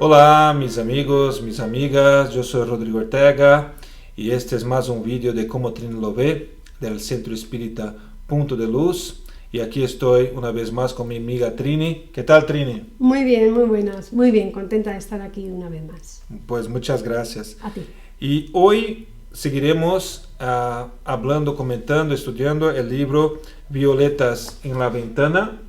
Olá, mis amigos, mis amigas, yo soy Rodrigo Ortega y este es más un vídeo de Como Trini lo ve, del Centro Espírita Punto de Luz. Y aquí estoy una vez más con mi amiga Trini. ¿Qué tal, Trini? Muy bien, muy buenas, muy bien, contenta de estar aquí una vez más. Pues muchas gracias. A ti. Y hoy seguiremos hablando, comentando, estudiando el libro Violetas en la Ventana,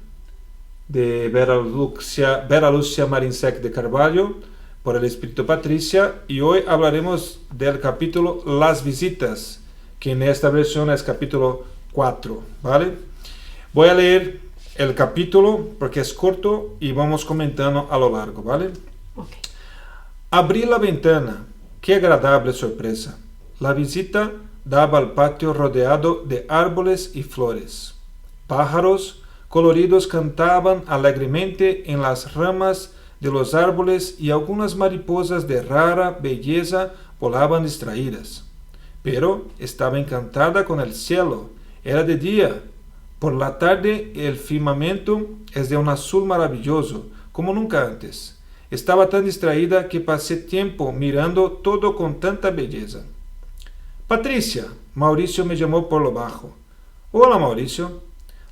de Vera Lúcia Marinsec de Carvalho, por el Espíritu Patricia, y hoy hablaremos del capítulo Las Visitas, que en esta versión es capítulo 4, ¿vale? Voy a leer el capítulo porque es corto y vamos comentando a lo largo, ¿vale? Okay. Abrí la ventana, qué agradable sorpresa. La visita daba al patio rodeado de árboles y flores. Pájaros coloridos cantaban alegremente en las ramas de los árboles y algunas mariposas de rara belleza volaban distraídas. Pero estaba encantada con el cielo. Era de día. Por la tarde el firmamento es de un azul maravilloso, como nunca antes. Estaba tan distraída que pasé tiempo mirando todo con tanta belleza. Patricia, Mauricio me llamó por lo bajo. Hola, Mauricio.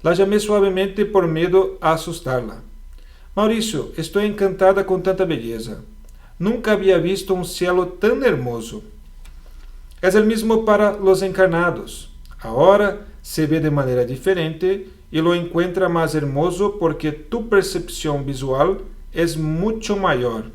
La llamé suavemente por miedo a asustarla. Mauricio, estoy encantada con tanta belleza. Nunca había visto un cielo tan hermoso. Es el mismo para los encarnados. Ahora se ve de manera diferente y lo encuentra más hermoso porque tu percepción visual es mucho mayor.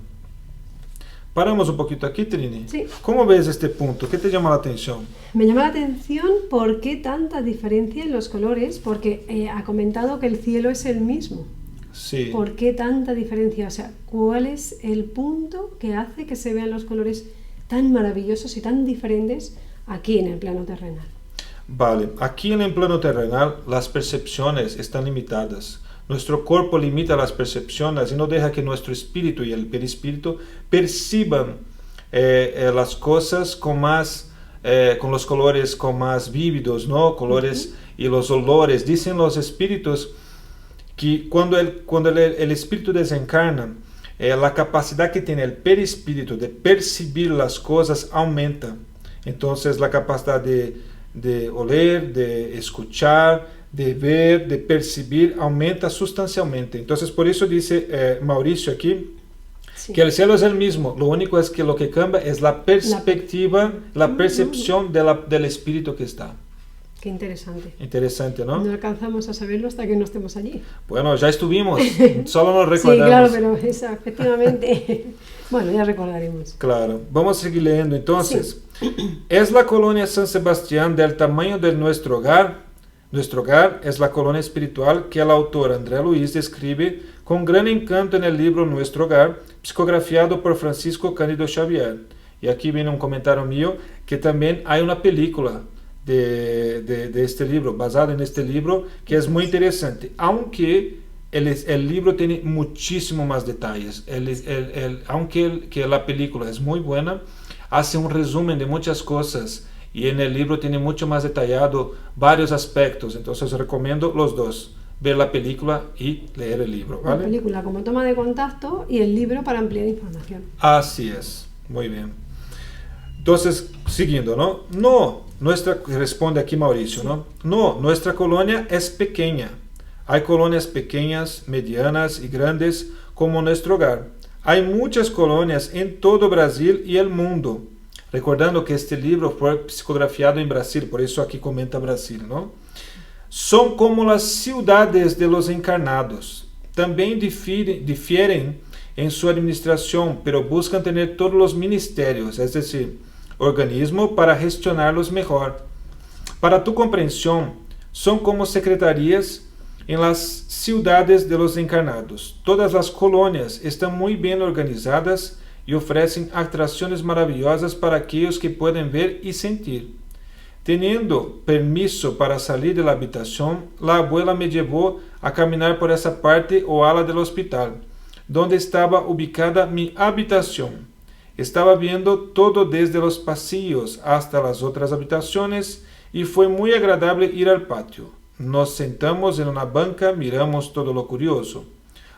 Paramos un poquito aquí, Trini. Sí. ¿Cómo ves este punto? ¿Qué te llama la atención? Me llama la atención por qué tanta diferencia en los colores, porque ha comentado que el cielo es el mismo. Sí. ¿Por qué tanta diferencia? O sea, ¿cuál es el punto que hace que se vean los colores tan maravillosos y tan diferentes aquí en el plano terrenal? Vale, aquí en el plano terrenal las percepciones están limitadas. Nuestro cuerpo limita las percepciones y no deja que nuestro espíritu y el perispíritu perciban las cosas con los colores con más vívidos, ¿no? Colores y los olores. Dicen los espíritus que cuando el espíritu desencarna, la capacidad que tiene el perispíritu de percibir las cosas aumenta. Entonces la capacidad de oler, de escuchar, de ver, de percibir, aumenta sustancialmente. Entonces, por eso dice Mauricio aquí, sí, que el cielo es el mismo, lo único es que lo que cambia es la perspectiva, la percepción del espíritu que está. Qué interesante. Interesante, ¿no? No alcanzamos a saberlo hasta que no estemos allí. Bueno, ya estuvimos, solo nos recordamos. Sí, claro, pero efectivamente, bueno, ya recordaremos. Claro, vamos a seguir leyendo entonces. Sí. ¿Es la colonia San Sebastián del tamaño de nuestro hogar? Nuestro hogar es la colonia espiritual que el autor André Luiz describe con gran encanto en el libro Nuestro Hogar, psicografiado por Francisco Cândido Xavier. Y aquí viene un comentario mío que también hay una película de este libro, basada en este libro, que es muy interesante, aunque el libro tiene muchísimo más detalles. Aunque la película es muy buena, hace un resumen de muchas cosas y en el libro tiene mucho más detallado varios aspectos. Entonces recomiendo los dos, ver la película y leer el libro, ¿vale? La película como toma de contacto y el libro para ampliar información. Así es, muy bien. Entonces, siguiendo, ¿no? Responde aquí Mauricio, ¿no? No, nuestra colonia es pequeña. Hay colonias pequeñas, medianas y grandes como nuestro hogar. Hay muchas colonias en todo Brasil y el mundo. Recordando que este libro fue psicografiado en Brasil, por eso aquí comenta Brasil, ¿no? Son como las ciudades de los encarnados. También difieren en su administración, pero buscan tener todos los ministerios, es decir, organismo para gestionarlos mejor. Para tu comprensión, son como secretarías en las ciudades de los encarnados. Todas las colonias están muy bien organizadas y ofrecen atracciones maravillosas para aquellos que pueden ver y sentir. Teniendo permiso para salir de la habitación, la abuela me llevó a caminar por esa parte o ala del hospital, donde estaba ubicada mi habitación. Estaba viendo todo desde los pasillos hasta las otras habitaciones y fue muy agradable ir al patio. Nos sentamos en una banca, miramos todo lo curioso.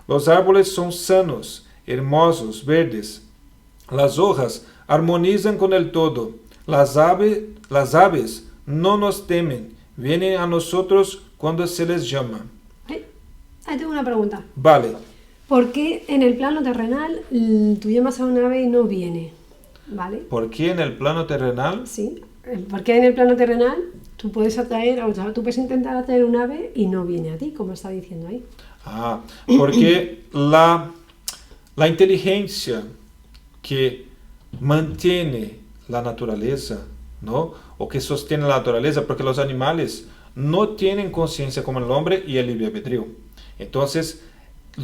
Los árboles son sanos, hermosos, verdes. Las hojas armonizan con el todo. Las aves no nos temen, vienen a nosotros cuando se les llama. Ahí tengo una pregunta. Vale. ¿Por qué en el plano terrenal tú llamas a un ave y no viene? ¿Vale? ¿Por qué en el plano terrenal? Sí. ¿Por qué en el plano terrenal tú puedes atraer, o sea, tú puedes intentar atraer un ave y no viene a ti, como está diciendo ahí? Porque la inteligencia que mantiene la naturaleza, ¿no? O que sostiene la naturaleza, porque los animales no tienen conciencia como el hombre y el libre albedrío. Entonces,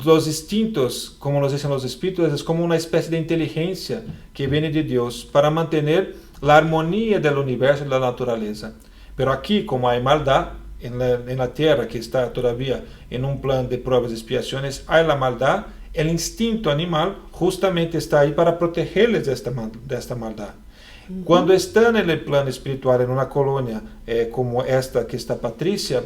los instintos, como nos dicen los espíritus, es como una especie de inteligencia que viene de Dios para mantener la armonía del universo y la naturaleza. Pero aquí, como hay maldad en la tierra, que está todavía en un plan de pruebas y expiaciones, hay la maldad, el instinto animal justamente está ahí para protegerles de esta maldad. Cuando están en el plano espiritual, en una colonia como esta que está Patricia,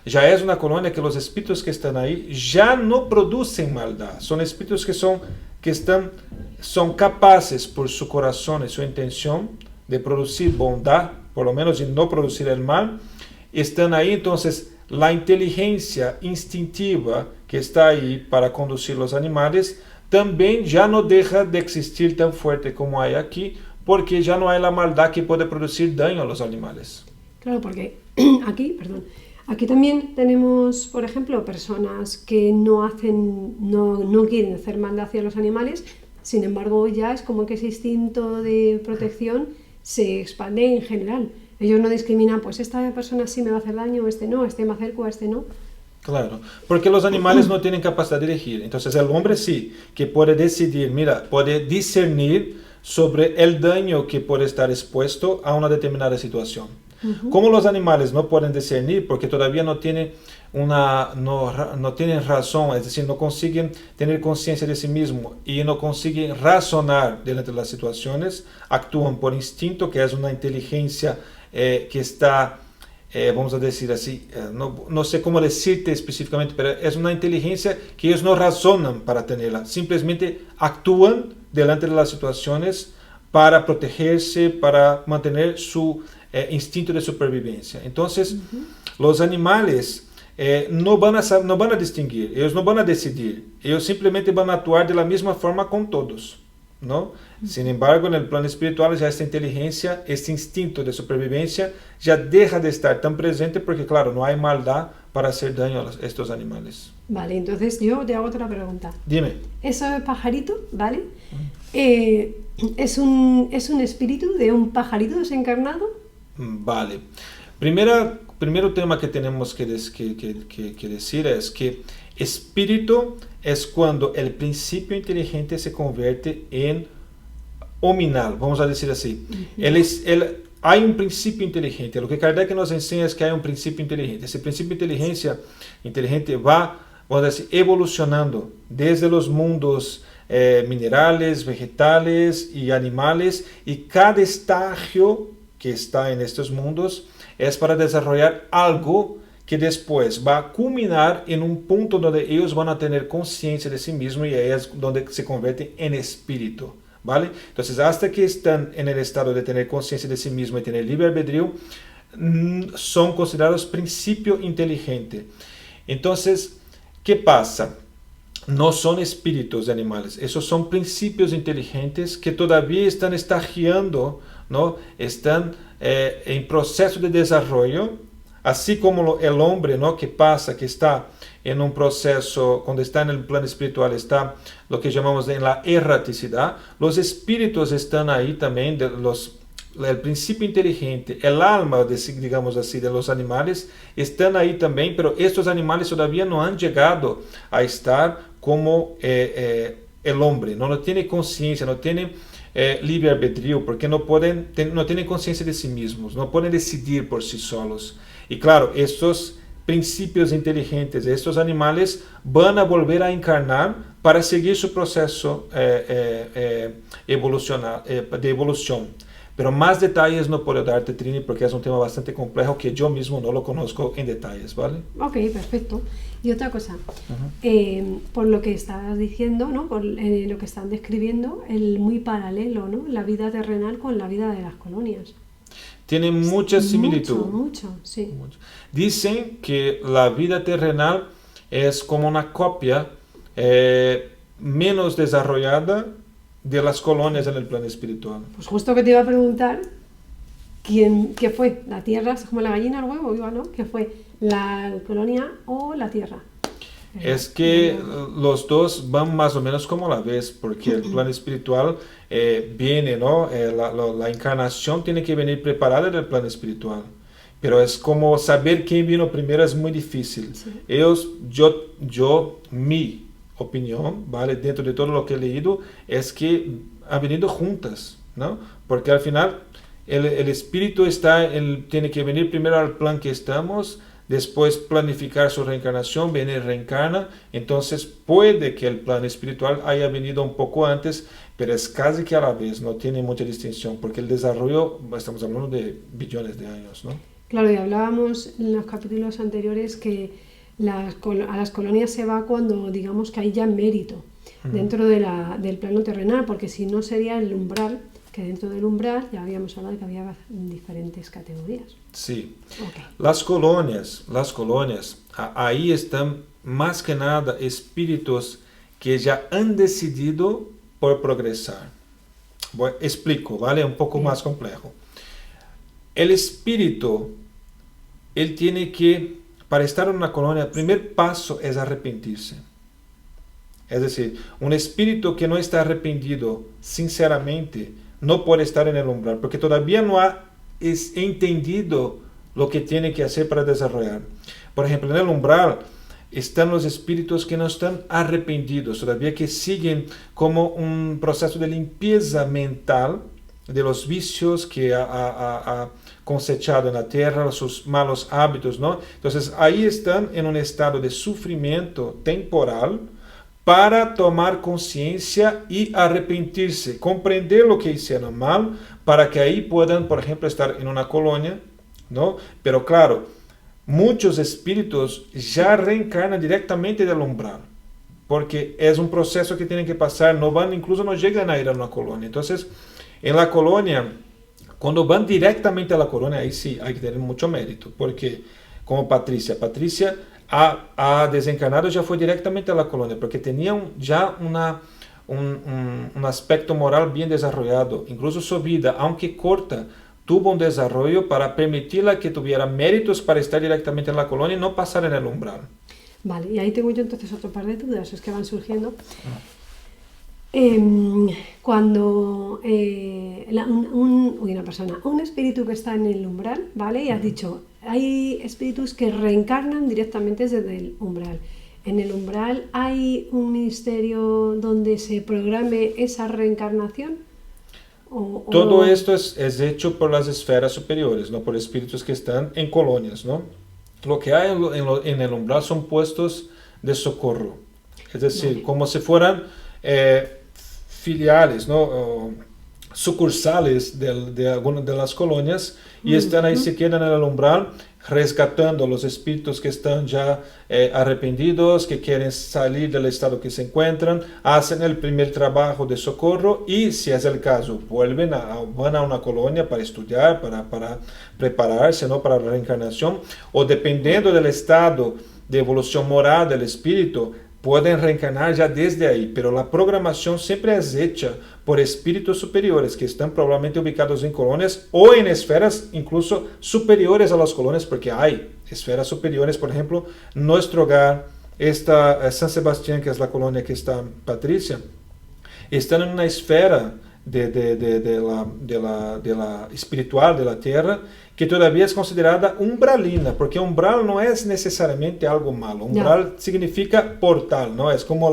ya es una colonia que los espíritus que están ahí ya no producen maldad. Son espíritus que son capaces por su corazón y su intención de producir bondad, por lo menos de no producir el mal. Están ahí, entonces la inteligencia instintiva que está ahí para conducir los animales también ya no deja de existir tan fuerte como hay aquí, porque ya no hay la maldad que puede producir daño a los animales. Claro, porque aquí también tenemos, por ejemplo, personas que no quieren hacer maldad hacia los animales, sin embargo ya es como que ese instinto de protección se expande en general. Ellos no discriminan, pues esta persona sí me va a hacer daño, este no, este me acerco, a este no. Claro, porque los animales no tienen capacidad de elegir. Entonces el hombre sí, que puede decidir, puede discernir sobre el daño que puede estar expuesto a una determinada situación. Como los animales no pueden discernir porque todavía no tienen razón, es decir, no consiguen tener conciencia de sí mismos y no consiguen razonar delante de las situaciones, actúan por instinto, que es una inteligencia que está, vamos a decir así, no sé cómo decirte específicamente, pero es una inteligencia que ellos no razonan para tenerla, simplemente actúan delante de las situaciones para protegerse, para mantener su instinto de supervivencia. Entonces, los animales no van a distinguir, ellos no van a decidir, ellos simplemente van a actuar de la misma forma con todos, ¿no? Sin embargo, en el plano espiritual ya esta inteligencia, este instinto de supervivencia ya deja de estar tan presente porque, claro, no hay maldad para hacer daño a estos animales. Vale, entonces yo te hago otra pregunta. Dime. Ese pajarito, ¿vale? ¿Es un espíritu de un pajarito desencarnado? Vale. Primero tema que tenemos que decir es que espíritu es cuando el principio inteligente se convierte en hominal, vamos a decir así. Hay un principio inteligente. Lo que Kardec nos enseña es que hay un principio inteligente. Ese principio inteligente va, vamos a decir, evolucionando desde los mundos minerales, vegetales y animales, y cada estágio que está en estos mundos es para desarrollar algo que después va a culminar en un punto donde ellos van a tener conciencia de sí mismos y ahí es donde se convierte en espíritu, ¿vale? Entonces, hasta que están en el estado de tener conciencia de sí mismos y tener libre albedrío, son considerados principio inteligente. Entonces, ¿qué pasa? No son espíritus de animales, esos son principios inteligentes que todavía están estagiando, ¿no? Están en proceso de desarrollo, así como el hombre, ¿no? Que está en un proceso, cuando está en el plano espiritual, está lo que llamamos en la erraticidad. Los espíritus están ahí también, el principio inteligente, el alma, digamos así, de los animales, están ahí también, pero estos animales todavía no han llegado a estar como el hombre, no tiene conciencia, no tiene libre albedrío, porque no tienen conciencia de sí mismos, no pueden decidir por sí solos. Y claro, estos principios inteligentes, estos animales van a volver a encarnar para seguir su proceso de evolución. Pero más detalles no puedo darte, Trini, porque es un tema bastante complejo que yo mismo no lo conozco en detalles, ¿vale? Ok, perfecto. Y otra cosa, por lo que estabas diciendo, ¿no? Por lo que están describiendo, el muy paralelo, ¿no? La vida terrenal con la vida de las colonias. Tiene mucha similitud. Mucho, sí. Dicen que la vida terrenal es como una copia menos desarrollada de las colonias en el plano espiritual. Pues justo que te iba a preguntar, ¿qué fue? ¿La tierra es como la gallina, el huevo, igual, ¿no? ¿Qué fue? ¿La colonia o la tierra? Es que los dos van más o menos como a la vez, porque el plano espiritual viene, ¿no? La encarnación tiene que venir preparada del plano espiritual. Pero es como saber quién vino primero es muy difícil. Sí. Mi opinión, ¿vale? Dentro de todo lo que he leído, es que han venido juntas, ¿no? Porque al final el espíritu tiene que venir primero al plan que estamos, después planificar su reencarnación, viene reencarna, entonces puede que el plan espiritual haya venido un poco antes, pero es casi que a la vez, no tiene mucha distinción, porque el desarrollo, estamos hablando de billones de años, ¿no? Claro, y hablábamos en los capítulos anteriores que a las colonias se va cuando digamos que hay ya mérito dentro del plano terrenal, porque si no sería el umbral, que dentro del umbral ya habíamos hablado que había diferentes categorías. Sí. Okay. Las colonias, ahí están más que nada espíritus que ya han decidido por progresar. Explico, ¿vale? Un poco más complejo. El espíritu, él tiene que, para estar en una colonia, el primer paso es arrepentirse. Es decir, un espíritu que no está arrepentido sinceramente no puede estar en el umbral, porque todavía no ha entendido lo que tiene que hacer para desarrollar. Por ejemplo, en el umbral están los espíritus que no están arrepentidos, todavía que siguen como un proceso de limpieza mental de los vicios que ha cosechado en la tierra, sus malos hábitos, ¿no? Entonces ahí están en un estado de sufrimiento temporal para tomar conciencia y arrepentirse, comprender lo que hicieron mal, para que ahí puedan, por ejemplo, estar en una colonia, ¿no? Pero claro, muchos espíritus ya reencarnan directamente del umbral, porque es un proceso que tienen que pasar, incluso no llegan a ir a una colonia. Entonces, en la colonia, cuando van directamente a la colonia, ahí sí hay que tener mucho mérito, porque como Patricia ha desencarnado, ya fue directamente a la colonia, porque tenía ya un aspecto moral bien desarrollado, incluso su vida, aunque corta, tuvo un desarrollo para permitirla que tuviera méritos para estar directamente en la colonia y no pasar en el umbral. Vale, y ahí tengo yo entonces otro par de dudas, es que van surgiendo. Cuando un espíritu que está en el umbral, ¿vale? Y has dicho, hay espíritus que reencarnan directamente desde el umbral. En el umbral hay un ministerio donde se programe esa reencarnación. Todo esto es hecho por las esferas superiores, no por espíritus que están en colonias, ¿no? Lo que hay en el umbral son puestos de socorro, es decir, vale, como si fueran filiales, ¿no? Sucursales de algunas de las colonias, y están ahí, se quedan en el umbral rescatando a los espíritus que están ya arrepentidos, que quieren salir del estado que se encuentran, hacen el primer trabajo de socorro y, si es el caso, van a una colonia para estudiar, para prepararse, ¿no? Para la reencarnación, o dependiendo del estado de evolución moral del espíritu, pueden reencarnar ya desde ahí, pero la programación siempre es hecha por espíritus superiores que están probablemente ubicados en colonias o en esferas incluso superiores a las colonias, porque hay esferas superiores. Por ejemplo, nuestro hogar, San Sebastián, que es la colonia que está Patricia, están en una esfera de la espiritual de la tierra, que todavía es considerada umbralina, porque umbral no es necesariamente algo malo. Umbral significa portal, ¿no? Es como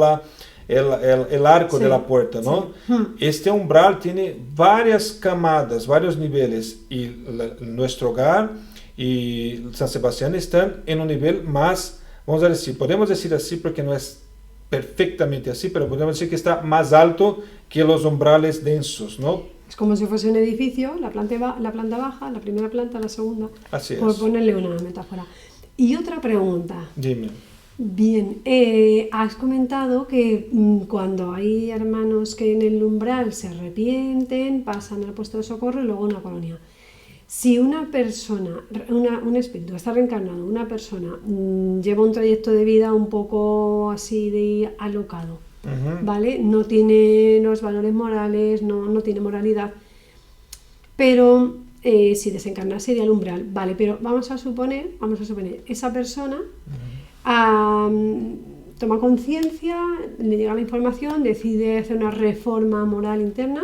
el arco de la puerta, ¿no? Sí. Este umbral tiene varias camadas, varios niveles, y nuestro hogar y San Sebastián están en un nivel más, vamos a decir, podemos decir así porque no es perfectamente así, pero podemos decir que está más alto que los umbrales densos, ¿no? Es como si fuese un edificio, la planta baja, la primera planta, la segunda, así por es, ponerle una metáfora. Y otra pregunta. Dime. Bien, has comentado que cuando hay hermanos que en el umbral se arrepienten, pasan al puesto de socorro y luego a una colonia. Si una persona, un espíritu está reencarnado, una persona lleva un trayecto de vida un poco así de alocado, ¿vale? No tiene los valores morales, no tiene moralidad, pero si desencarnase iría al umbral, ¿vale? Pero vamos a suponer, esa persona toma conciencia, le llega la información, decide hacer una reforma moral interna,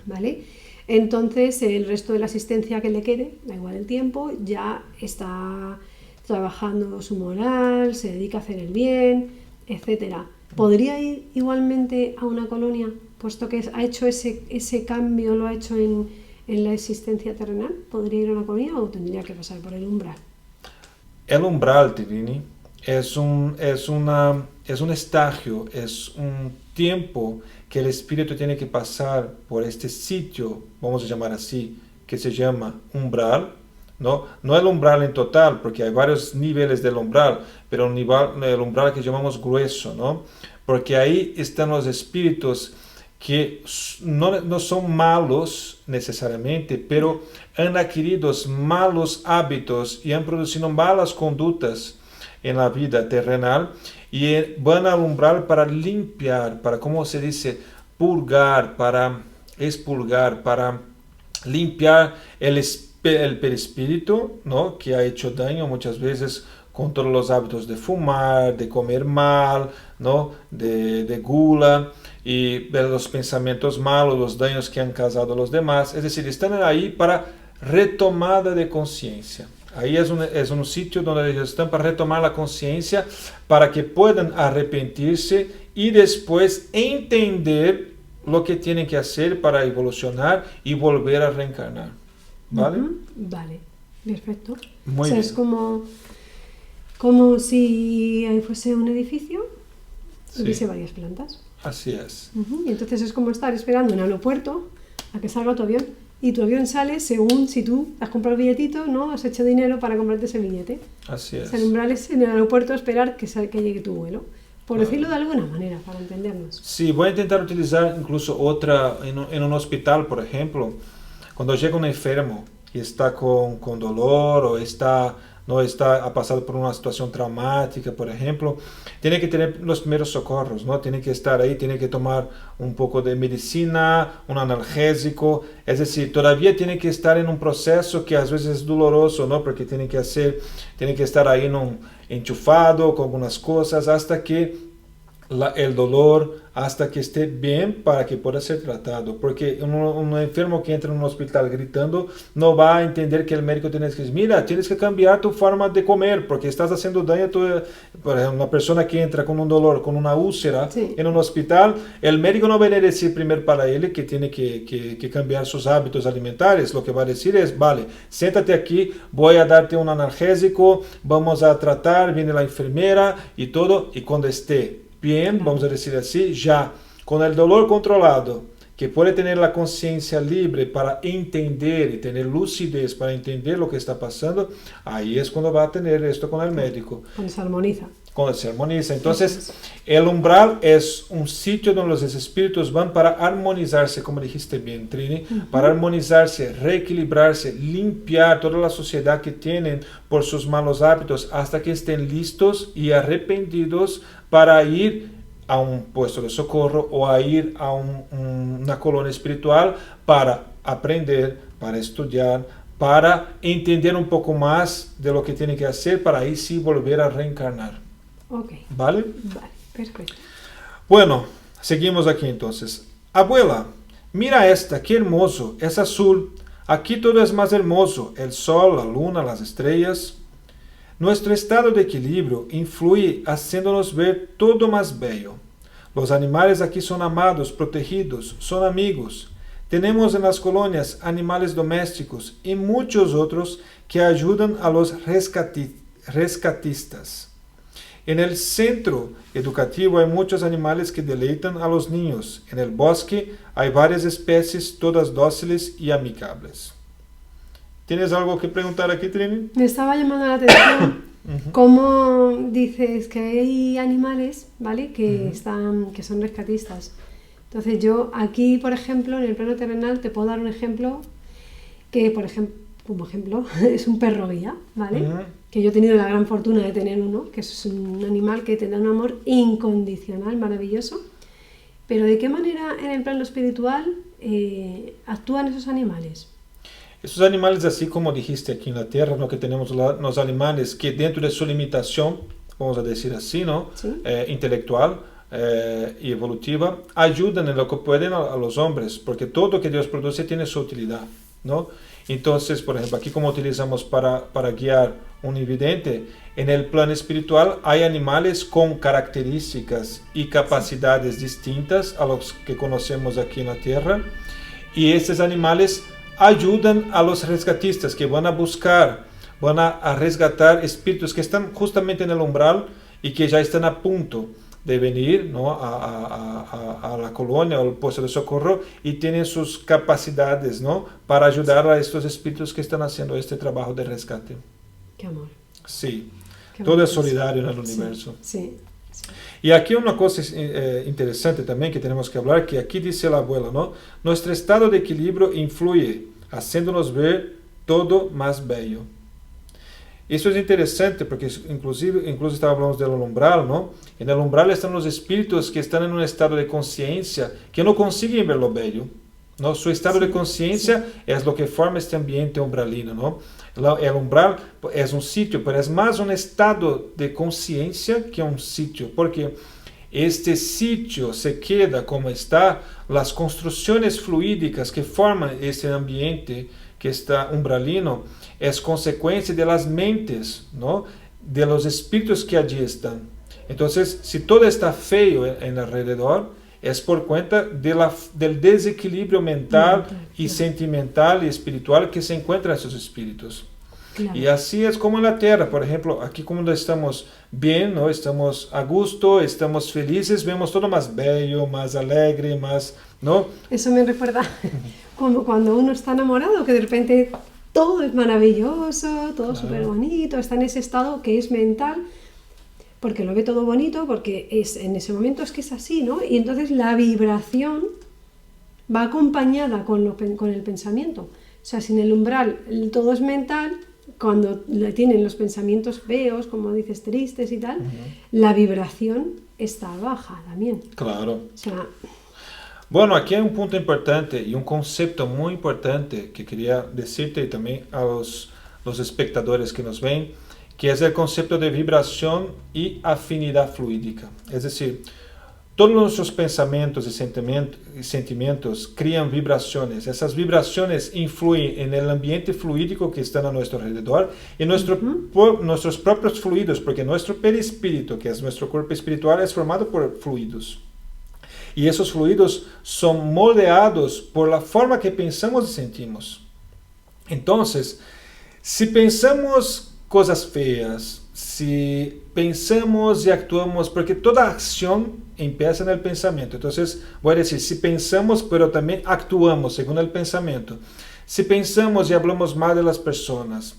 ¿vale? Entonces el resto de la asistencia que le quede, da igual el tiempo, ya está trabajando su moral, se dedica a hacer el bien, etcétera. ¿Podría ir igualmente a una colonia, puesto que ha hecho ese cambio, lo ha hecho en la existencia terrenal? ¿Podría ir a una colonia o tendría que pasar por el umbral? El umbral, Trini, es un estágio, es un tiempo que el espíritu tiene que pasar por este sitio, vamos a llamar así, que se llama umbral, ¿no? No el umbral en total, porque hay varios niveles del umbral, pero el umbral que llamamos grueso, ¿no? Porque ahí están los espíritus que no son malos necesariamente, pero han adquirido malos hábitos y han producido malas conductas en la vida terrenal y van al umbral para limpiar, para, como se dice, purgar, para expurgar, para limpiar el perispíritu, ¿no? Que ha hecho daño muchas veces con todos los hábitos de fumar, de comer mal, ¿no? de gula y de los pensamientos malos, los daños que han causado a los demás. Es decir, están ahí para retomada de conciencia. Ahí es un sitio donde ellos están para retomar la conciencia, para que puedan arrepentirse y después entender lo que tienen que hacer para evolucionar y volver a reencarnar. ¿Vale? Vale, perfecto. Muy bien. Es como si ahí fuese un edificio, hubiese varias plantas. Así es. Y entonces es como estar esperando en el aeropuerto a que salga tu avión. Y tu avión sale según si tú has comprado el billetito, ¿no? Has hecho dinero para comprarte ese billete. Así es. El umbral es en el aeropuerto esperar que llegue tu vuelo. Por decirlo de alguna manera, para entendernos. Sí, voy a intentar utilizar incluso otra en un hospital, por ejemplo. Cuando llega un enfermo y está con dolor o ha pasado por una situación traumática, por ejemplo, tiene que tener los primeros socorros, ¿no? Tiene que estar ahí, tiene que tomar un poco de medicina, un analgésico, es decir, todavía tiene que estar en un proceso que a veces es doloroso, ¿no? Porque tiene que estar ahí enchufado con algunas cosas hasta que el dolor, hasta que esté bien para que pueda ser tratado. Porque un enfermo que entra en un hospital gritando no va a entender que el médico tiene que decir, mira, tienes que cambiar tu forma de comer porque estás haciendo daño a por ejemplo, una persona que entra con un dolor, con una úlcera en un hospital, el médico no va a decir primero para él que tiene que cambiar sus hábitos alimentares. Lo que va a decir es, vale, siéntate aquí, voy a darte un analgésico, vamos a tratar, viene la enfermera y todo, y cuando esté bien, vamos a decir así, ya con el dolor controlado, que puede tener la conciencia libre para entender y tener lucidez para entender lo que está pasando, ahí es cuando va a tener esto con el médico. Cuando se armoniza. Cuando se armoniza. Entonces, el umbral es un sitio donde los espíritus van para armonizarse, como dijiste bien, Trini, para armonizarse, reequilibrarse, limpiar toda la sociedad que tienen por sus malos hábitos hasta que estén listos y arrepentidos para ir a un puesto de socorro o a ir a una colonia espiritual para aprender, para estudiar, para entender un poco más de lo que tienen que hacer para ahí sí volver a reencarnar. Ok. ¿Vale? Vale, perfecto. Bueno, seguimos aquí entonces. Abuela, mira esta, qué hermoso, es azul. Aquí todo es más hermoso, el sol, la luna, las estrellas. Nuestro estado de equilibrio influye haciéndonos ver todo más bello. Los animales aquí son amados, protegidos, son amigos. Tenemos en las colonias animales domésticos y muchos otros que ayudan a los rescatistas. En el centro educativo hay muchos animales que deleitan a los niños. En el bosque hay varias especies, todas dóciles y amigables. ¿Tienes algo que preguntar aquí, Trini? Me estaba llamando la atención ¿Cómo dices que hay animales, ¿vale? Que son rescatistas? Entonces yo aquí, por ejemplo, en el plano terrenal te puedo dar un ejemplo que, como ejemplo, es un perro guía, ¿vale? Que yo he tenido la gran fortuna de tener uno, que es un animal que te da un amor incondicional, maravilloso. Pero ¿de qué manera en el plano espiritual actúan esos animales? Esos animales, así como dijiste aquí en la Tierra, ¿no? Que tenemos los animales que dentro de su limitación, vamos a decir así, ¿no? ¿Sí? Intelectual y evolutiva, ayudan en lo que pueden a los hombres, porque todo que Dios produce tiene su utilidad, ¿no? Entonces, por ejemplo, aquí como utilizamos para guiar un invidente, en el plano espiritual hay animales con características y capacidades distintas a los que conocemos aquí en la Tierra, y estos animales ayudan a los rescatistas que van a buscar, van a resgatar espíritus que están justamente en el umbral y que ya están a punto de venir, ¿no? a la colonia o al puesto de socorro, y tienen sus capacidades, ¿no? Para ayudar a estos espíritus que están haciendo este trabajo de rescate. Qué amor. Sí, Qué todo amor. es solidario en el universo. Sí. Y aquí una cosa interesante también que tenemos que hablar, que aquí dice la abuela, ¿no? Nuestro estado de equilibrio influye, haciéndonos ver todo más bello. Eso es interesante porque incluso estaba hablando del umbral, ¿no? En el umbral están los espíritus que están en un estado de conciencia que no consiguen ver lo bello, ¿no? Su estado de conciencia es lo que forma este ambiente umbralino, ¿no? El umbral es un sitio, pero es más un estado de conciencia que un sitio, porque este sitio se queda como está, las construcciones fluídicas que forman este ambiente que está umbralino es consecuencia de las mentes, ¿no? De los espíritus que allí están. Entonces, si todo está feo en alrededor, es por cuenta del desequilibrio mental y sentimental y espiritual que se encuentran esos espíritus. Claro. Y así es como en la Tierra, por ejemplo, aquí como estamos bien, ¿no? Estamos a gusto, estamos felices, vemos todo más bello, más alegre, más, ¿no? Eso me recuerda como cuando uno está enamorado, que de repente todo es maravilloso, todo súper bonito, está en ese estado que es mental, porque lo ve todo bonito, porque en ese momento es que es así, ¿no? Y entonces la vibración va acompañada con el pensamiento. O sea, si en el umbral todo es mental, cuando tienen los pensamientos feos, como dices, tristes y tal, la vibración está baja también. Claro. O sea, bueno, aquí hay un punto importante y un concepto muy importante que quería decirte y también a los espectadores que nos ven, que es el concepto de vibración y afinidad fluídica. Es decir, todos nuestros pensamientos y sentimientos crean vibraciones. Esas vibraciones influyen en el ambiente fluídico que está a nuestro alrededor y nuestros propios fluidos, porque nuestro perispíritu, que es nuestro cuerpo espiritual, es formado por fluidos. Y esos fluidos son moldeados por la forma que pensamos y sentimos. Entonces, si pensamos cosas feas, si pensamos y actuamos, porque toda acción empieza en el pensamiento. Entonces, voy a decir, si pensamos, pero también actuamos según el pensamiento. Si pensamos y hablamos mal de las personas,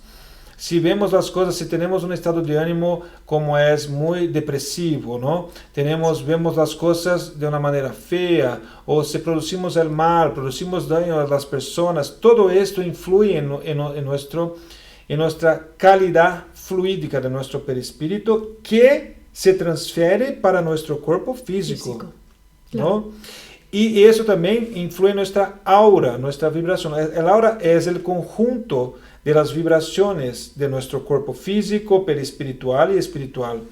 si vemos las cosas, si tenemos un estado de ánimo como es muy depresivo, ¿no? Vemos las cosas de una manera fea, o si producimos el mal, producimos daño a las personas, todo esto influye en nuestra calidad fluídica de nuestro perispíritu, que se transfiere para nuestro cuerpo físico. Claro. ¿No? Y eso también influye en nuestra aura, nuestra vibración. El aura es el conjunto de las vibraciones de nuestro cuerpo físico, perispiritual y espiritual.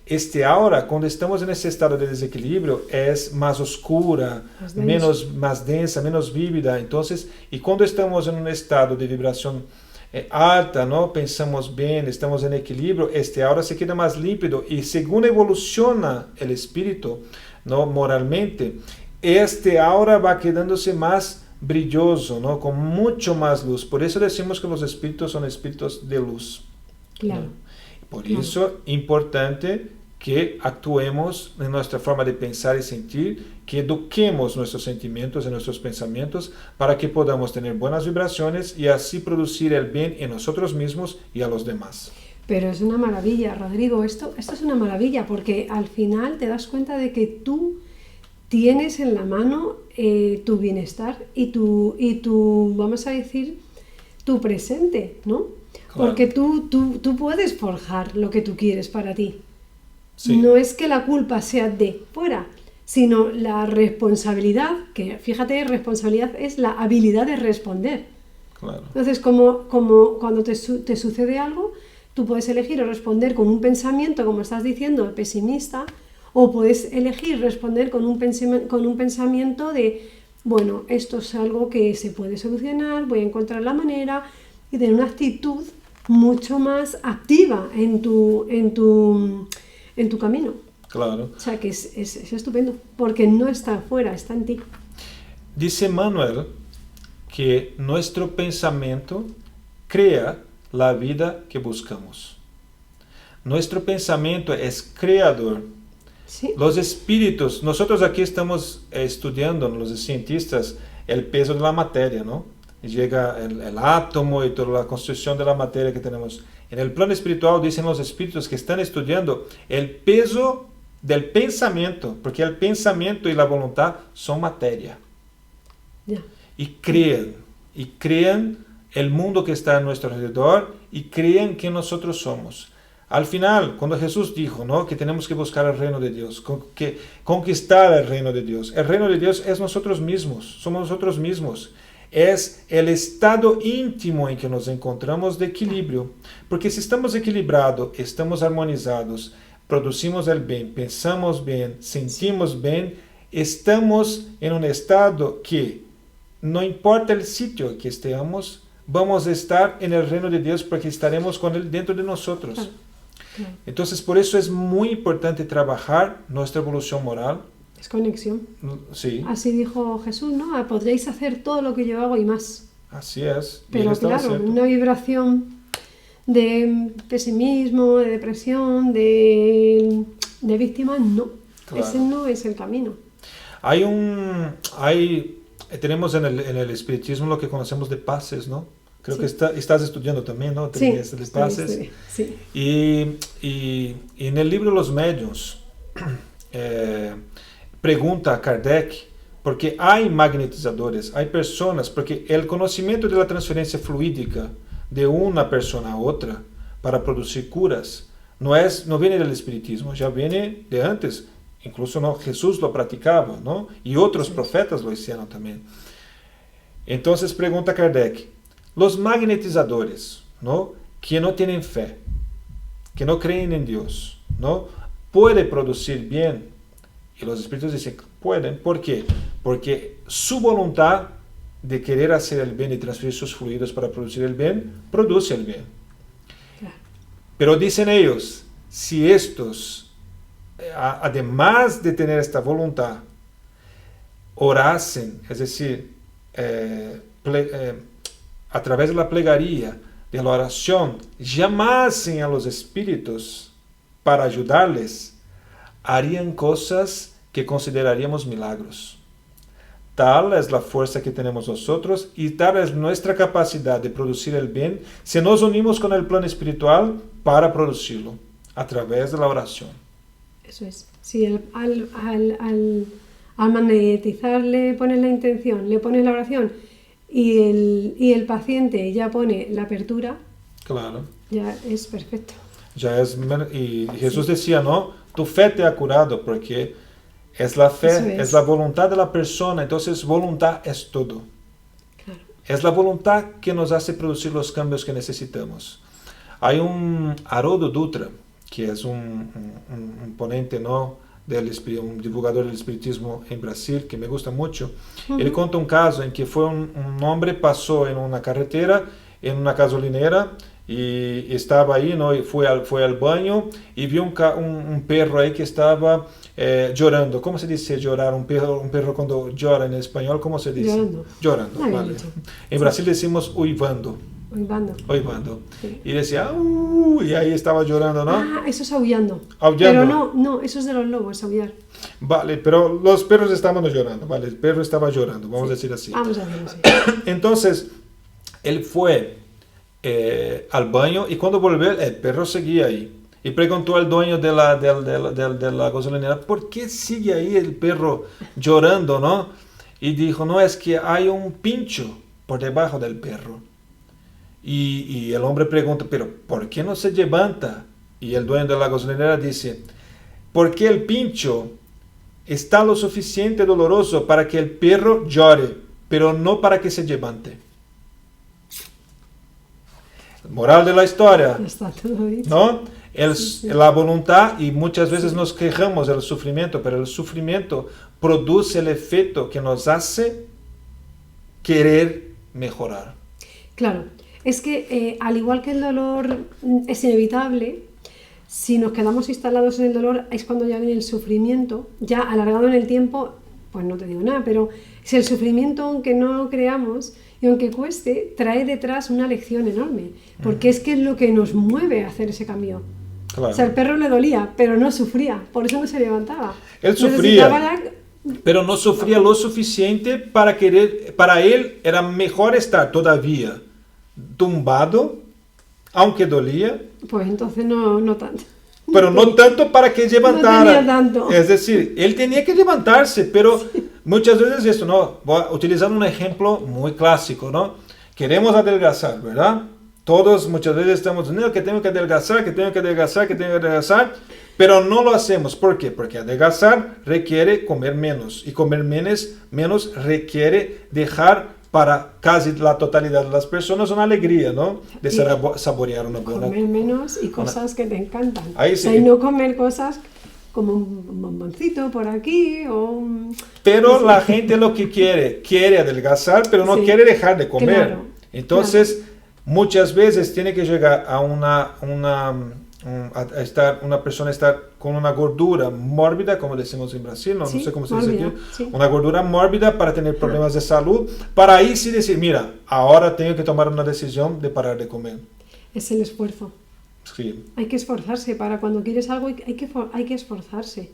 Este aura, cuando estamos en ese estado de desequilibrio, es más oscura, más densa, menos vívida. Entonces, y cuando estamos en un estado de vibración alta, ¿no? Pensamos bien, estamos en equilibrio, este aura se queda más límpido, y según evoluciona el espíritu, ¿no? Moralmente, este aura va quedándose más brilloso, ¿no? Con mucho más luz. Por eso decimos que los espíritus son espíritus de luz. Claro. ¿No? Por eso es importante que actuemos en nuestra forma de pensar y sentir, que eduquemos nuestros sentimientos y nuestros pensamientos para que podamos tener buenas vibraciones y así producir el bien en nosotros mismos y a los demás. Pero es una maravilla, Rodrigo, esto es una maravilla, porque al final te das cuenta de que tú tienes en la mano tu bienestar y tu, vamos a decir, tu presente, ¿no? Claro. Porque tú puedes forjar lo que tú quieres para ti. Sí. No es que la culpa sea de fuera, sino la responsabilidad, que fíjate, responsabilidad es la habilidad de responder. Claro. Entonces, como cuando te sucede algo, tú puedes elegir o responder con un pensamiento, como estás diciendo, pesimista, o puedes elegir responder con un pensamiento de, bueno, esto es algo que se puede solucionar, voy a encontrar la manera, y tener una actitud mucho más activa en tu camino. Claro. O sea que es estupendo, porque no está afuera, está en ti. Dice Manuel que nuestro pensamiento crea la vida que buscamos. Nuestro pensamiento es creador. Sí. Los espíritus, nosotros aquí estamos estudiando, los cientistas, el peso de la materia, ¿no? Llega el átomo y toda la construcción de la materia que tenemos. En el plano espiritual dicen los espíritus que están estudiando el peso del pensamiento, porque el pensamiento y la voluntad son materia. Ya. Y crean el mundo que está a nuestro alrededor y crean que nosotros somos. Al final, cuando Jesús dijo, ¿no?, que tenemos que buscar el reino de Dios, que conquistar el reino de Dios es nosotros mismos, somos nosotros mismos. Es el estado íntimo en que nos encontramos de equilibrio. Porque si estamos equilibrados, estamos armonizados, producimos el bien, pensamos bien, sentimos bien, estamos en un estado que no importa el sitio que estemos, vamos a estar en el reino de Dios porque estaremos con Él dentro de nosotros. Claro. Entonces, por eso es muy importante trabajar nuestra evolución moral. Es conexión. Sí. Así dijo Jesús, ¿no? Podréis hacer todo lo que yo hago y más. Así es. Pero claro, una vibración de pesimismo, de depresión, de víctima, no. Claro. Ese no es el camino. Tenemos en el espiritismo lo que conocemos de pases, ¿no? Creo Sí. que estás estudiando también, ¿no? Sí, De pases. sí. Y en el libro Los Medios pregunta a Kardec, porque hay magnetizadores, hay personas, porque el conocimiento de la transferencia fluídica de una persona a otra para producir curas no viene del espiritismo, ya viene de antes. Incluso ¿no? Jesús lo practicaba, ¿no? Y otros profetas lo hicieron también. Entonces pregunta Kardec, los magnetizadores, ¿no?, que no tienen fe, que no creen en Dios, ¿no?, ¿puede producir bien? Y los espíritus dicen, pueden. ¿Por qué? Porque su voluntad de querer hacer el bien y transferir sus fluidos para producir el bien, produce el bien. Claro. Pero dicen ellos, si estos, además de tener esta voluntad, orasen, es decir, a través de la plegaria, de la oración, llamasen a los espíritus para ayudarles, harían cosas que consideraríamos milagros. Tal es la fuerza que tenemos nosotros y tal es nuestra capacidad de producir el bien si nos unimos con el plano espiritual para producirlo, a través de la oración. Eso es. Si al magnetizar le pones la intención, le pones la oración y el paciente ya pone la apertura, Claro. ya es perfecto. Y Jesús decía, ¿no?, tu fe te ha curado, porque es la fe, es la voluntad de la persona. Entonces, voluntad es todo. Claro. Es la voluntad que nos hace producir los cambios que necesitamos. Hay un Haroldo Dutra, que es un ponente, ¿no?, un divulgador del espiritismo en Brasil, que me gusta mucho. Uh-huh. Él cuenta un caso en que fue un hombre pasó en una carretera, en una gasolinera, y estaba ahí, ¿no?, y fue al baño y vio un perro ahí que estaba llorando. ¿Cómo se dice llorar? Un perro cuando llora en español, ¿cómo se dice? Llorando, vale. En Brasil decimos uivando. Uivando. Sí. Y decía, y ahí estaba llorando, ¿no? Ah, eso es aullando. Aullando. Pero no, eso es de los lobos, aullar. Vale, pero los perros estaban llorando, ¿vale? El perro estaba llorando, vamos a decir así. Vamos a decirlo así. Entonces, él fue al baño y cuando volvió el perro seguía ahí. Y preguntó al dueño de la gasolinera, ¿por qué sigue ahí el perro llorando, no? Y dijo, no, es que hay un pincho por debajo del perro. Y el hombre pregunta, pero ¿por qué no se levanta? Y el dueño de la gasolinera dice, porque el pincho está lo suficiente doloroso para que el perro llore, pero no para que se levante. Moral de la historia, Está todo dicho. ¿no? La voluntad, y muchas veces nos quejamos del sufrimiento, pero el sufrimiento produce el efecto que nos hace querer mejorar. Claro, es que al igual que el dolor es inevitable, si nos quedamos instalados en el dolor es cuando ya viene el sufrimiento, ya alargado en el tiempo, pues no te digo nada, pero si el sufrimiento, aunque no lo creamos y aunque cueste, trae detrás una lección enorme, porque es que es lo que nos mueve a hacer ese cambio. Claro. O sea, el perro le dolía, pero no sufría, por eso no se levantaba. Él sufría, Necesitaba pero no sufría lo suficiente para él era mejor estar todavía tumbado, aunque dolía, Pues entonces no tanto. pero no tanto para que levantara. No tenía tanto. Es decir, él tenía que levantarse, pero muchas veces esto, ¿no? Voy a utilizar un ejemplo muy clásico, ¿no? Queremos adelgazar, ¿verdad? Todos muchas veces estamos diciendo que tengo que adelgazar, pero no lo hacemos. ¿Por qué? Porque adelgazar requiere comer menos, y comer menos requiere dejar para casi la totalidad de las personas una alegría, ¿no? De saborear una buena... Comer menos y cosas que te encantan. Ahí sí. O sea, y no comer cosas como un bomboncito por aquí o un... Pero la gente lo que quiere adelgazar, pero no quiere dejar de comer. Claro, Entonces, muchas veces tiene que llegar a una persona estar con una gordura mórbida, como decimos en Brasil, no sé cómo se dice aquí, una gordura mórbida para tener problemas de salud, para ahí sí decir, mira, ahora tengo que tomar una decisión de parar de comer. Es el esfuerzo. Sí. Hay que esforzarse, para cuando quieres algo hay que esforzarse,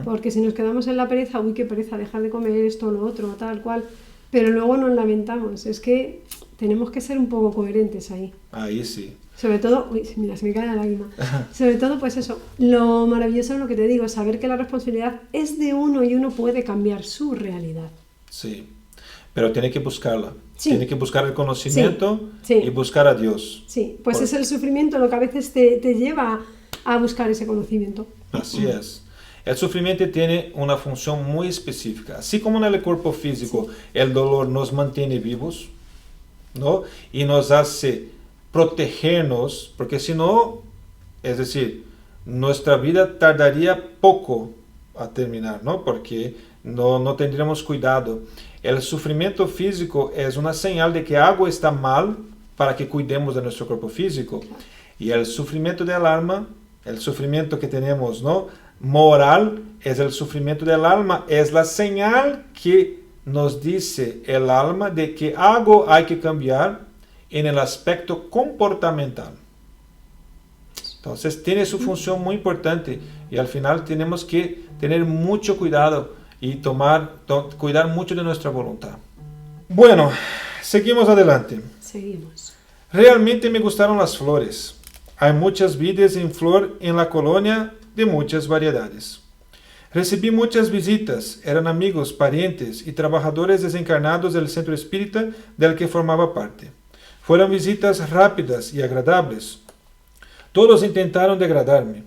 porque si nos quedamos en la pereza, uy, qué pereza, dejar de comer esto, lo otro, tal cual, pero luego nos lamentamos, es que tenemos que ser un poco coherentes ahí. Ahí sí. Sobre todo, uy, mira, se me cae la lágrima. Sobre todo, pues eso, lo maravilloso es lo que te digo, saber que la responsabilidad es de uno y uno puede cambiar su realidad. Sí, pero tiene que buscarla. Sí. Tiene que buscar el conocimiento Sí. y buscar a Dios. Sí, pues es el sufrimiento lo que a veces te lleva a buscar ese conocimiento. Así es. El sufrimiento tiene una función muy específica. Así como en el cuerpo físico, el dolor nos mantiene vivos, ¿no? Y nos hace protegernos, porque si no, es decir, nuestra vida tardaría poco a terminar, ¿no? Porque no tendríamos cuidado. El sufrimiento físico es una señal de que algo está mal para que cuidemos de nuestro cuerpo físico. Y el sufrimiento del alma, el sufrimiento que tenemos, ¿no? Moral, es el sufrimiento del alma, es la señal que nos dice el alma de que algo hay que cambiar en el aspecto comportamental. Entonces tiene su función muy importante y al final tenemos que tener mucho cuidado y cuidar mucho de nuestra voluntad. Bueno, seguimos adelante. Seguimos. Realmente me gustaron las flores. Hay muchas vides en flor en la colonia de muchas variedades. Recibí muchas visitas, eran amigos, parientes y trabajadores desencarnados del centro espírita del que formaba parte. Fueron visitas rápidas y agradables. Todos intentaron de agradarme.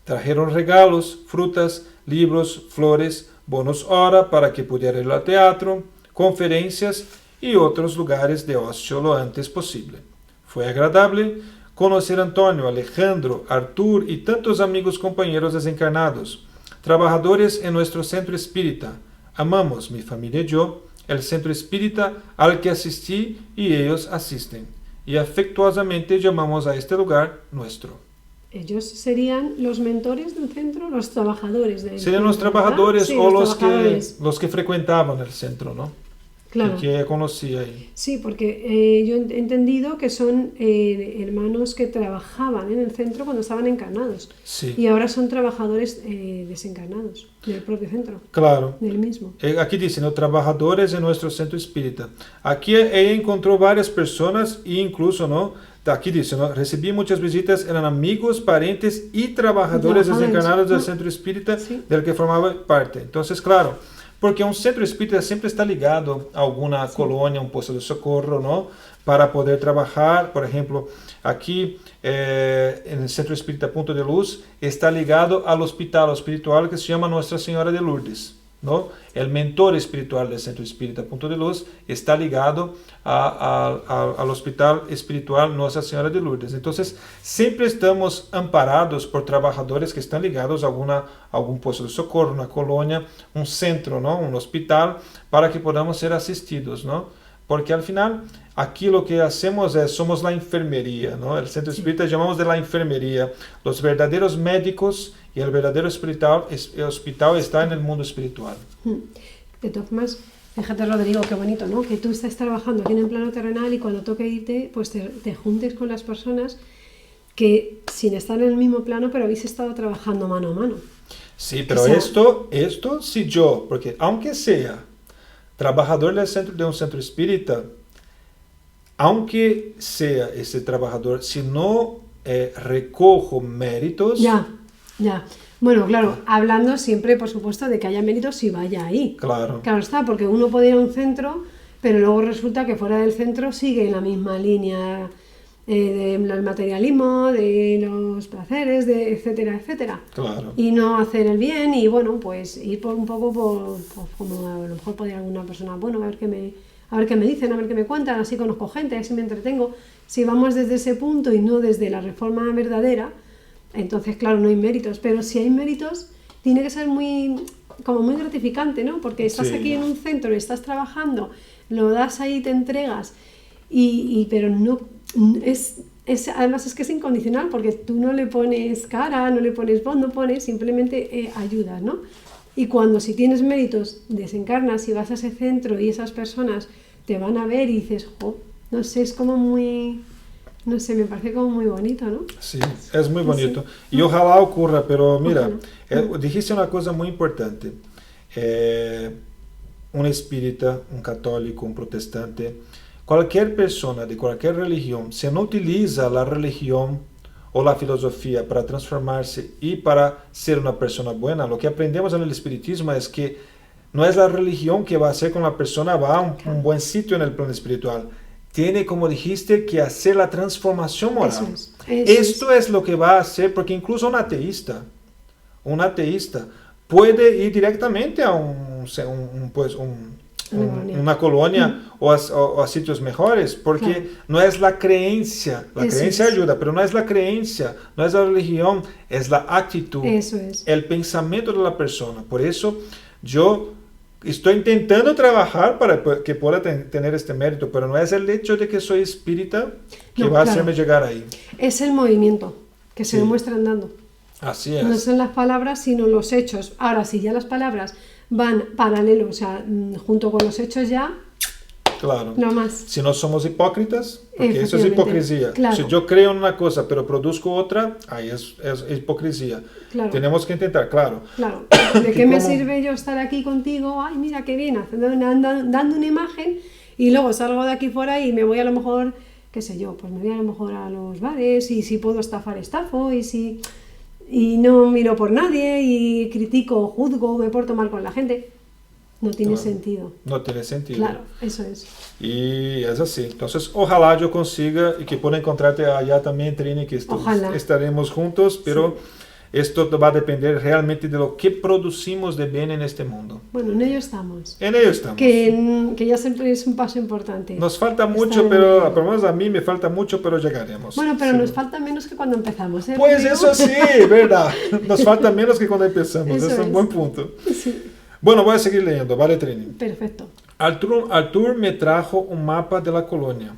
Trajeron regalos, frutas, libros, flores, bonos hora para que pudiera ir al teatro, conferencias y otros lugares de ocio lo antes posible. Fue agradable conocer a Antonio, Alejandro, Artur y tantos amigos compañeros desencarnados, trabajadores en nuestro centro espírita. Amamos, mi familia y yo, el centro espírita al que asistí y ellos asisten, y afectuosamente llamamos a este lugar nuestro. Ellos serían los mentores del centro, los trabajadores del centro. Serían los trabajadores, sí, o trabajadores. los que frecuentaban el centro, ¿no? Claro. Que conocía ahí. Sí, porque yo he entendido que son hermanos que trabajaban en el centro cuando estaban encarnados. Sí. Y ahora son trabajadores desencarnados del propio centro. Claro. Del mismo. Aquí dice, ¿no? Trabajadores en nuestro centro espírita. Aquí ella encontró varias personas e incluso, ¿no? Aquí dice, ¿no? Recibí muchas visitas, eran amigos, parientes y trabajadores desencarnados del centro espírita del que formaba parte. Entonces, claro, porque un centro espírita siempre está ligado a alguna colonia, un puesto de socorro, ¿no? Para poder trabajar, por ejemplo, aquí en el Centro Espírita Punto de Luz está ligado al hospital espiritual que se llama Nuestra Señora de Lourdes, ¿no? El mentor espiritual del Centro Espírita Punto de Luz está ligado al hospital espiritual Nuestra Señora de Lourdes. Entonces, siempre estamos amparados por trabajadores que están ligados a algún puesto de socorro, una colonia, un centro, ¿no? Un hospital, para que podamos ser asistidos, ¿no? Porque al final, aquí lo que hacemos somos la enfermería, ¿no? El centro espírita llamamos de la enfermería. Los verdaderos médicos y el verdadero hospital está en el mundo espiritual. De todas formas, fíjate, Rodrigo, qué bonito, ¿no? Que tú estás trabajando aquí en el plano terrenal y cuando toque irte, pues te juntes con las personas que sin estar en el mismo plano, pero habéis estado trabajando mano a mano. Sí, pero esto si yo, porque aunque sea trabajador de un centro espírita, aunque sea ese trabajador, si no recojo méritos... Ya. Bueno, claro, hablando siempre, por supuesto, de que haya méritos si vaya ahí. Claro. Claro está, porque uno puede ir a un centro, pero luego resulta que fuera del centro sigue la misma línea del materialismo, de los placeres, etcétera, etcétera. Claro. Y no hacer el bien y, bueno, pues ir por un poco como a lo mejor podría alguna persona, bueno, a ver qué me dicen, a ver qué me cuentan, así conozco gente, así me entretengo. Si vamos desde ese punto y no desde la reforma verdadera, entonces, claro, no hay méritos. Pero si hay méritos, tiene que ser muy gratificante, ¿no? Porque estás aquí en un centro, estás trabajando, lo das ahí, te entregas, pero no... además es que es incondicional porque tú no le pones cara, no le pones voz, no pones, simplemente ayudas, ¿no? Y si tienes méritos, desencarnas y vas a ese centro y esas personas te van a ver y dices, no sé, es como muy, no sé, me parece como muy bonito, ¿no? Sí, es muy bonito. Sí. Y ojalá ocurra, pero mira, dijiste una cosa muy importante. Un espírita, un católico, un protestante, cualquier persona de cualquier religión, si no utiliza la religión o la filosofía para transformarse y para ser una persona buena, lo que aprendemos en el espiritismo es que no es la religión que va a hacer con la persona va a un buen sitio en el plano espiritual. Tiene, como dijiste, que hacer la transformación moral. Esto es lo que va a hacer, porque incluso un ateísta puede ir directamente a una colonia o a sitios mejores, porque no es la creencia. La creencia ayuda, pero no es la creencia, no es la religión, es la actitud, el pensamiento de la persona. Por eso yo estoy intentando trabajar para que pueda tener este mérito, pero no es el hecho de que soy espírita que va a hacerme llegar ahí. Es el movimiento que se demuestra andando. Así es. No son las palabras, sino los hechos. Ahora, si ya las palabras van paralelo, o sea, junto con los hechos ya, claro. No más. Si no somos hipócritas, porque eso es hipocresía. Claro. Si yo creo en una cosa pero produzco otra, ahí es hipocresía. Claro. Tenemos que intentar, claro. ¿De qué me sirve yo estar aquí contigo? Ay, mira qué bien, dando una imagen y luego salgo de aquí fuera y me voy a lo mejor, qué sé yo, pues me voy a lo mejor a los bares y si puedo estafar, estafo y no miro por nadie y critico, juzgo, me porto mal con la gente. No tiene sentido. No tiene sentido. Claro, eso es. Y es así. Entonces, ojalá yo consiga y que pueda encontrarte allá también, Trini, que estaremos juntos, pero esto va a depender realmente de lo que producimos de bien en este mundo. Bueno, en ello estamos. En ello estamos. Que ya siempre es un paso importante. Nos falta mucho, pero por lo menos a mí me falta mucho, pero llegaremos. Bueno, pero nos falta menos que cuando empezamos, ¿eh? Pues eso sí, verdad. Nos falta menos que cuando empezamos. Eso es un buen punto. Sí. Bueno, voy a seguir leyendo, ¿vale, Trini? Perfecto. Artur me trajo un mapa de la colonia.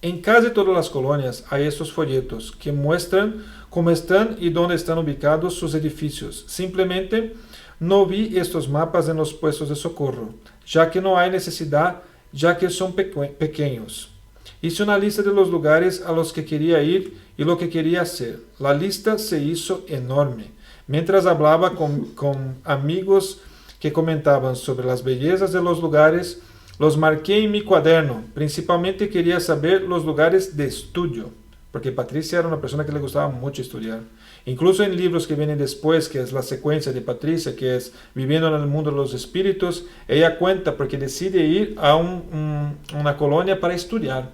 En casi todas las colonias hay estos folletos que muestran cómo están y dónde están ubicados sus edificios. Simplemente no vi estos mapas en los puestos de socorro, ya que no hay necesidad, ya que son pequeños. Hice una lista de los lugares a los que quería ir y lo que quería hacer. La lista se hizo enorme. Mientras hablaba con amigos que comentaban sobre las bellezas de los lugares, los marqué en mi cuaderno. Principalmente quería saber los lugares de estudio. porque Patricia era una persona que le gustaba mucho estudiar. Incluso en libros que vienen después, que es la secuencia de Patricia, que es Viviendo en el mundo de los espíritus, ella cuenta porque decide ir a una colonia para estudiar.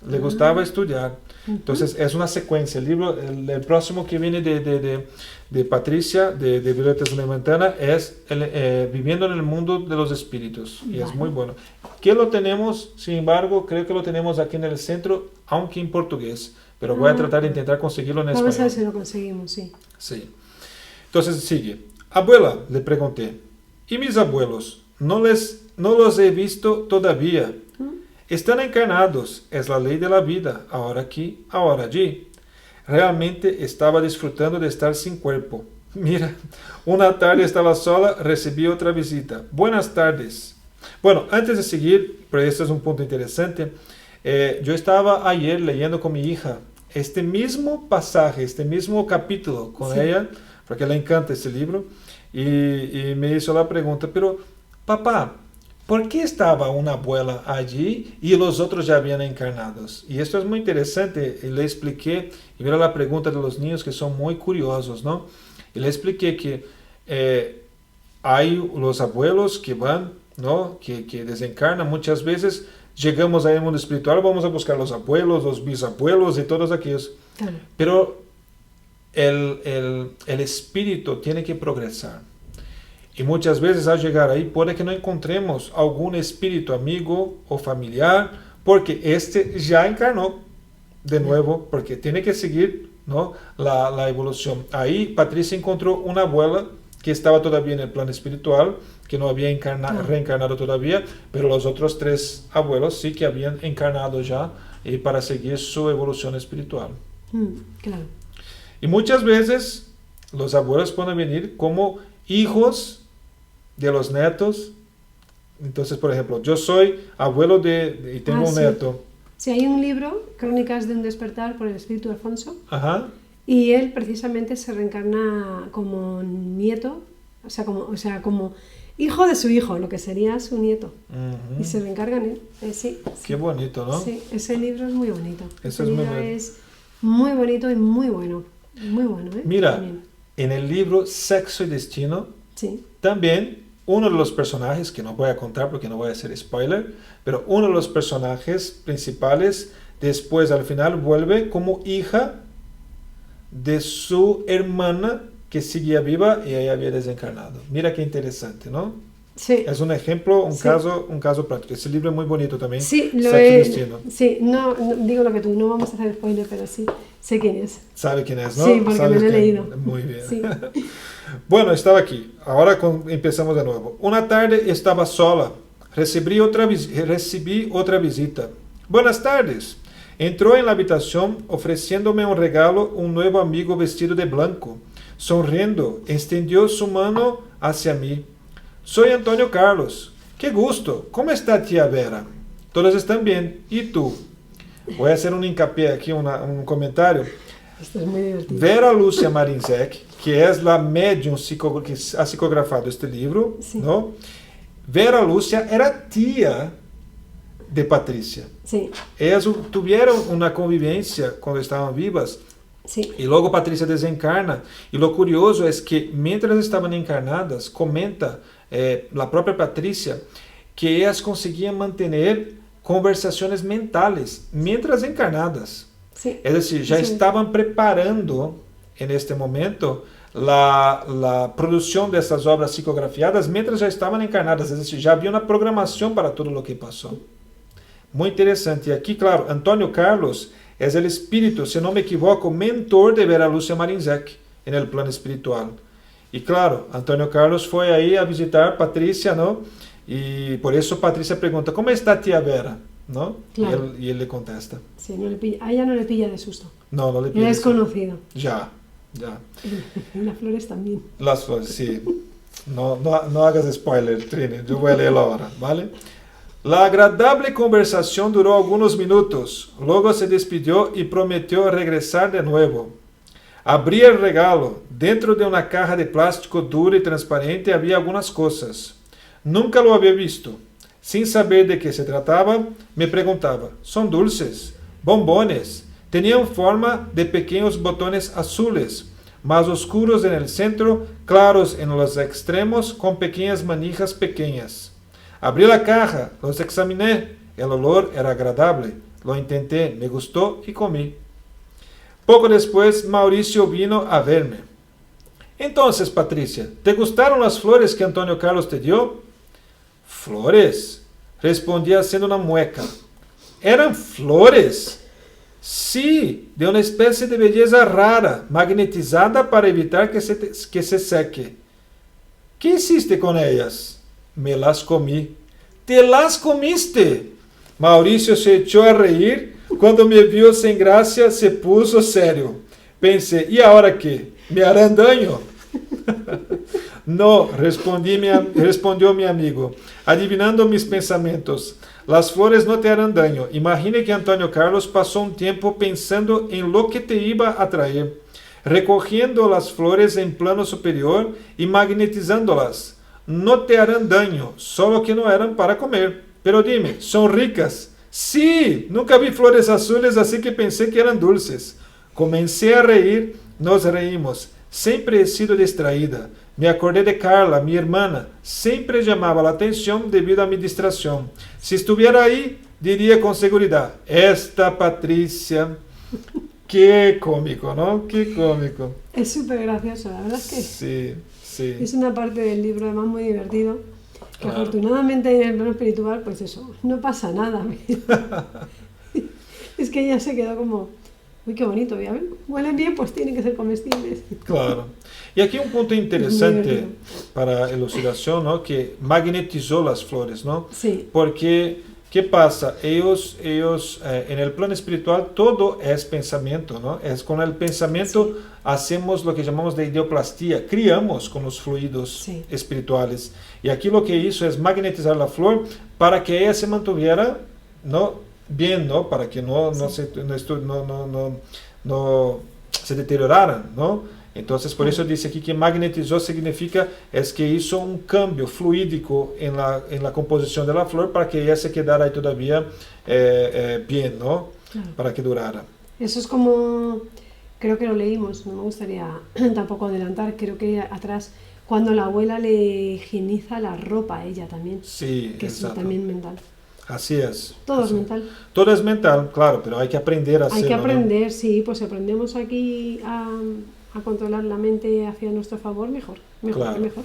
Le gustaba estudiar. Entonces es una secuencia. El libro, el próximo que viene de Patricia, de Violeta Montana, es Viviendo en el mundo de los espíritus. Y es muy bueno. Que lo tenemos, sin embargo, creo que lo tenemos aquí en el centro, aunque en portugués. Pero voy a tratar de intentar conseguirlo en español. Vamos a ver si lo conseguimos, sí. Sí. Entonces sigue. Abuela, le pregunté, ¿y mis abuelos? No los he visto todavía. Están encarnados, es la ley de la vida, ahora aquí, ahora allí. Realmente estaba disfrutando de estar sin cuerpo. Mira, una tarde estaba sola, recibí otra visita. Buenas tardes. Bueno, antes de seguir, pero este es un punto interesante, yo estaba ayer leyendo con mi hija este mismo pasaje, este mismo capítulo con ella, porque le encanta este libro, y me hizo la pregunta, pero papá, ¿por qué estaba una abuela allí y los otros ya habían encarnados? Y esto es muy interesante, y le expliqué, y mira la pregunta de los niños que son muy curiosos, ¿no? Y le expliqué que hay los abuelos que van, ¿no? Que desencarnan muchas veces. Llegamos al mundo espiritual, vamos a buscar los abuelos, los bisabuelos y todos aquellos. Claro. Pero el espíritu tiene que progresar. Y muchas veces al llegar ahí puede que no encontremos algún espíritu amigo o familiar, porque este ya encarnó de nuevo, porque tiene que seguir, ¿no? la evolución. Ahí Patricia encontró una abuela que estaba todavía en el plano espiritual, que no había reencarnado todavía, pero los otros 3 abuelos sí que habían encarnado ya para seguir su evolución espiritual. Claro. Y muchas veces los abuelos pueden venir como hijos de los nietos. Entonces, por ejemplo, yo soy abuelo y tengo un nieto. Sí, hay un libro, Crónicas de un despertar, por el espíritu Alfonso. Ajá. Y él precisamente se reencarna como nieto, o sea, como hijo de su hijo, lo que sería su nieto. Y se reencarga en él. Sí. Qué bonito, ¿no? Sí, ese libro es muy bonito. Ese libro es muy bonito y muy bueno. Muy bueno, ¿eh? Mira, también. En el libro Sexo y Destino, también uno de los personajes, que no voy a contar porque no voy a hacer spoiler, pero uno de los personajes principales, después al final vuelve como hija de su hermana que seguía viva y ella había desencarnado. Mira qué interesante, ¿no? Sí. Es un ejemplo, un caso práctico. Ese libro es muy bonito también. Sí, no digo lo que tú, no vamos a hacer spoiler, pero sí, sé quién es. ¿Sabe quién es, no? Sí, porque me lo he leído. Muy bien. Sí. Bueno, estaba aquí. Ahora empezamos de nuevo. Una tarde estaba sola. Recibí otra visita. Buenas tardes. Entró en la habitación ofreciéndome un regalo, un nuevo amigo vestido de blanco. Sonriendo, extendió su mano hacia mí. Soy Antonio Carlos. ¡Qué gusto! ¿Cómo está tía Vera? Todos están bien. ¿Y tú? Voy a hacer un hincapié aquí, un comentario. Esto es muy divertido. Vera Lúcia Marinzec, que es la médium que ha psicografado este libro, ¿no? Vera Lúcia era tía de Patricia. Sí. Ellas tuvieron una convivencia cuando estaban vivas. Sí. Y luego Patricia desencarna. Y lo curioso es que mientras estaban encarnadas, comenta la propia Patricia que ellas conseguían mantener conversaciones mentales mientras encarnadas. Sí. Es decir, ya estaban preparando en este momento la producción de estas obras psicografiadas mientras ya estaban encarnadas. Es decir, ya había una programación para todo lo que pasó. Muy interesante. Y aquí, claro, Antonio Carlos es el espíritu, si no me equivoco, mentor de Vera Lúcia Marinzec en el plano espiritual. Y claro, Antonio Carlos fue ahí a visitar a Patricia, ¿no? Y por eso Patricia pregunta, ¿cómo está tía Vera? ¿No? Claro. Y él le contesta. Sí, a ella no le pilla de susto. No le pilla. Es conocido. Ya. Las flores también. Las flores, sí. No hagas spoiler, Trini. Yo voy a leerlo ahora, ¿vale? La agradable conversación duró algunos minutos. Luego se despidió y prometió regresar de nuevo. Abrí el regalo. Dentro de una caja de plástico dura y transparente había algunas cosas. Nunca lo había visto. Sin saber de qué se trataba, me preguntaba, ¿son dulces? ¿Bombones? Tenían forma de pequeños botones azules, más oscuros en el centro, claros en los extremos, con pequeñas manijas pequeñas. Abrí la caja, los examiné. El olor era agradable. Lo intenté, me gustó y comí. Poco después, Mauricio vino a verme. Entonces, Patricia, ¿te gustaron las flores que Antonio Carlos te dio? ¿Flores? Respondí haciendo una mueca. ¿Eran flores? Sí, de una especie de belleza rara, magnetizada para evitar que se seque. ¿Qué hiciste con ellas? Me las comí. ¿Te las comiste? Mauricio se echó a reír. Cuando me vio sin gracia, se puso serio. Pensé, ¿y ahora qué? ¿Me harán daño? No, respondió mi amigo, adivinando mis pensamientos. Las flores no te harán daño. Imagine que Antonio Carlos pasó un tiempo pensando en lo que te iba a traer, recogiendo las flores en plano superior y magnetizándolas. No te harán daño, solo que no eran para comer. Pero dime, ¿son ricas? Sí, nunca vi flores azules, así que pensé que eran dulces. Comencé a reír, nos reímos. Siempre he sido distraída. Me acordé de Carla, mi hermana. Siempre llamaba la atención debido a mi distracción. Si estuviera ahí, diría con seguridad, esta Patricia. Qué cómico, ¿no? Qué cómico. Es súper gracioso, la verdad es que sí, sí. Es una parte del libro además muy divertido, que Claro. afortunadamente en el plano espiritual, pues eso, no pasa nada. Es que ella se quedó como, uy, qué bonito, ya ven, huelen bien, pues tienen que ser comestibles. Claro. Y aquí un punto interesante para elucidación, ¿no? Que magnetizó las flores, ¿no? Sí. Porque, ¿qué pasa? Ellos en el plano espiritual todo es pensamiento, ¿no? Es con el pensamiento hacemos lo que llamamos de ideoplastía, criamos con los fluidos espirituales. Y aquí lo que hizo es magnetizar la flor para que ella se mantuviera, ¿no? Bien, ¿no? Para que no se deterioraran, ¿no? Entonces, por eso dice aquí que magnetizó significa es que hizo un cambio fluídico en la composición de la flor para que ella se quedara ahí todavía bien, ¿no? Claro. Para que durara. Eso es como, creo que lo leímos, no me gustaría tampoco adelantar, creo que atrás, cuando la abuela le higieniza la ropa a ella también, Sí, que exacto. es también mental. Así es. Todo Así. es mental. Todo es mental, claro, pero hay que aprender a hacerlo. Hay que ¿no? aprender, sí, pues si aprendemos aquí a controlar la mente hacia nuestro favor, mejor, Claro. mejor.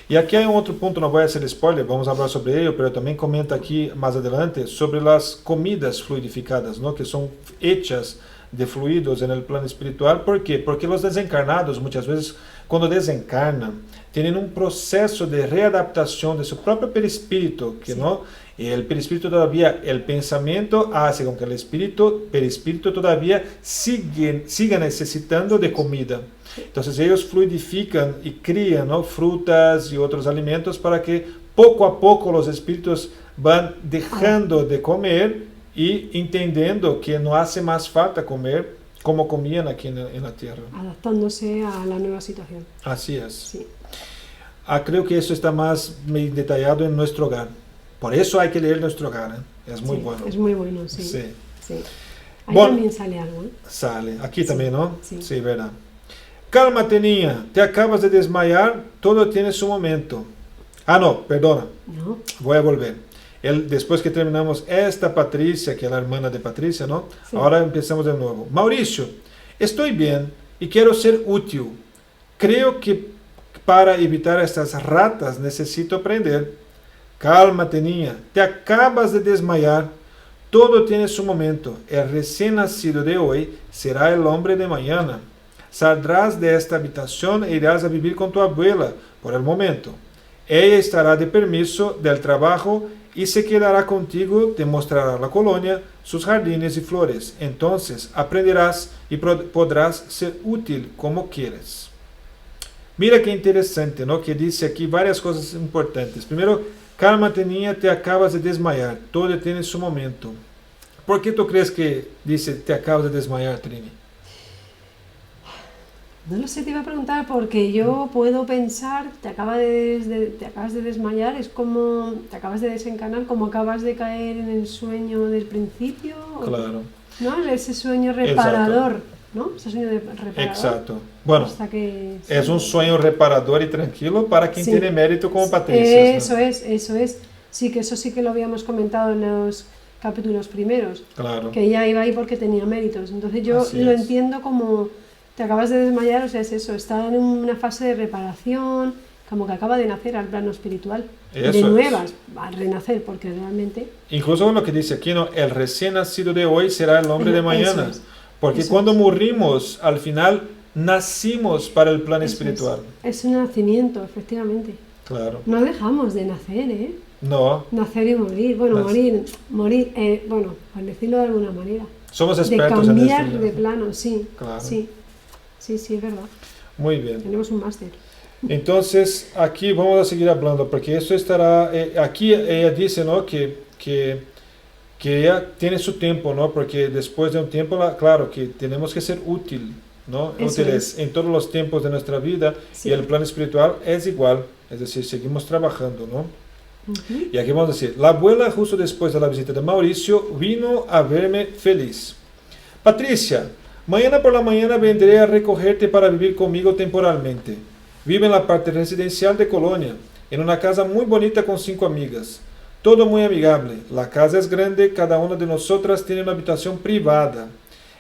Y aquí hay un otro punto, no voy a hacer spoiler, vamos a hablar sobre ello, pero también comenta aquí más adelante sobre las comidas fluidificadas, ¿no? Que son hechas de fluidos en el plano espiritual. ¿Por qué? Porque los desencarnados muchas veces, cuando desencarnan, tienen un proceso de readaptación de su propio perispíritu, que no, el perispíritu todavía, el pensamiento hace con que el perispíritu todavía siga necesitando de comida. Entonces ellos fluidifican y crían, ¿no? Frutas y otros alimentos para que poco a poco los espíritus van dejando de comer y entendiendo que no hace más falta comer como comían aquí en la tierra. Adaptándose a la nueva situación. Así es. Sí. Creo que eso está más detallado en nuestro hogar. Por eso hay que leer nuestro hogar, ¿eh? Es muy bueno. Es muy bueno, sí. Sí. Sí. Ahí Bueno, también sale algo, ¿eh? Sale. Aquí también, ¿no? Sí. Verdad. Cálmate, niña. Te acabas de desmayar. Todo tiene su momento. No, perdona. No. Voy a volver. Después que terminamos esta Patricia, que es la hermana de Patricia, ¿no? Sí. Ahora empezamos de nuevo. Mauricio, estoy bien y quiero ser útil. Creo que para evitar estas ratas necesito aprender. Cálmate, niña. Te acabas de desmayar. Todo tiene su momento. El recién nacido de hoy será el hombre de mañana. Saldrás de esta habitación e irás a vivir con tu abuela por el momento. Ella estará de permiso del trabajo y se quedará contigo, te mostrará la colonia, sus jardines y flores. Entonces aprenderás y podrás ser útil como quieres. Mira qué interesante, ¿no? Que dice aquí varias cosas importantes. Primero, cálmate, niña, te acabas de desmayar. Todo tiene su momento. ¿Por qué tú crees que dice te acabas de desmayar, Trini? No lo sé, te iba a preguntar porque yo puedo pensar, te acabas de desmayar, es como te acabas de desencanar, como acabas de caer en el sueño del principio. Claro. ¿no? Ese sueño reparador, ¿no? Ese sueño de reparador. Exacto. Bueno, hasta que, es un sueño reparador y tranquilo para quien sí, tiene mérito como Patricia. Eso es. Sí, que eso sí que lo habíamos comentado en los capítulos primeros. Claro. Que ella iba ahí porque tenía méritos. Entonces yo Así lo es. entiendo como te acabas de desmayar, o sea, es eso, está en una fase de reparación, como que acaba de nacer al plano espiritual. Eso de es. nuevas, va a renacer, porque realmente... Incluso lo que dice aquí, ¿no? El recién nacido de hoy será el hombre de mañana. Eso es. Porque Eso cuando es. morimos, al final nacimos para el plan Eso espiritual. es un nacimiento, efectivamente. Claro. No dejamos de nacer, ¿eh? No, Nacer y morir. Bueno, Nac- morir, bueno, por decirlo de alguna manera. somos De expertos en cambiar esto. de plano, sí. Claro. Sí, es verdad. Muy bien. Tenemos un máster. Entonces, aquí vamos a seguir hablando, porque eso estará, aquí ella dice, ¿no? Que ella tiene su tiempo, ¿no? Porque después de un tiempo, claro, que tenemos que ser útil, ¿no? Eso Útiles en todos los tiempos de nuestra vida, Sí. y el plan espiritual es igual, es decir, seguimos trabajando, ¿no? Ujú. Y aquí vamos a decir, la abuela justo después de la visita de Mauricio vino a verme feliz. Patricia, mañana por la mañana vendré a recogerte para vivir conmigo temporalmente. Vive en la parte residencial de Colonia, en una casa muy bonita con 5 amigas. Todo muy amigable. La casa es grande, cada una de nosotras tiene una habitación privada.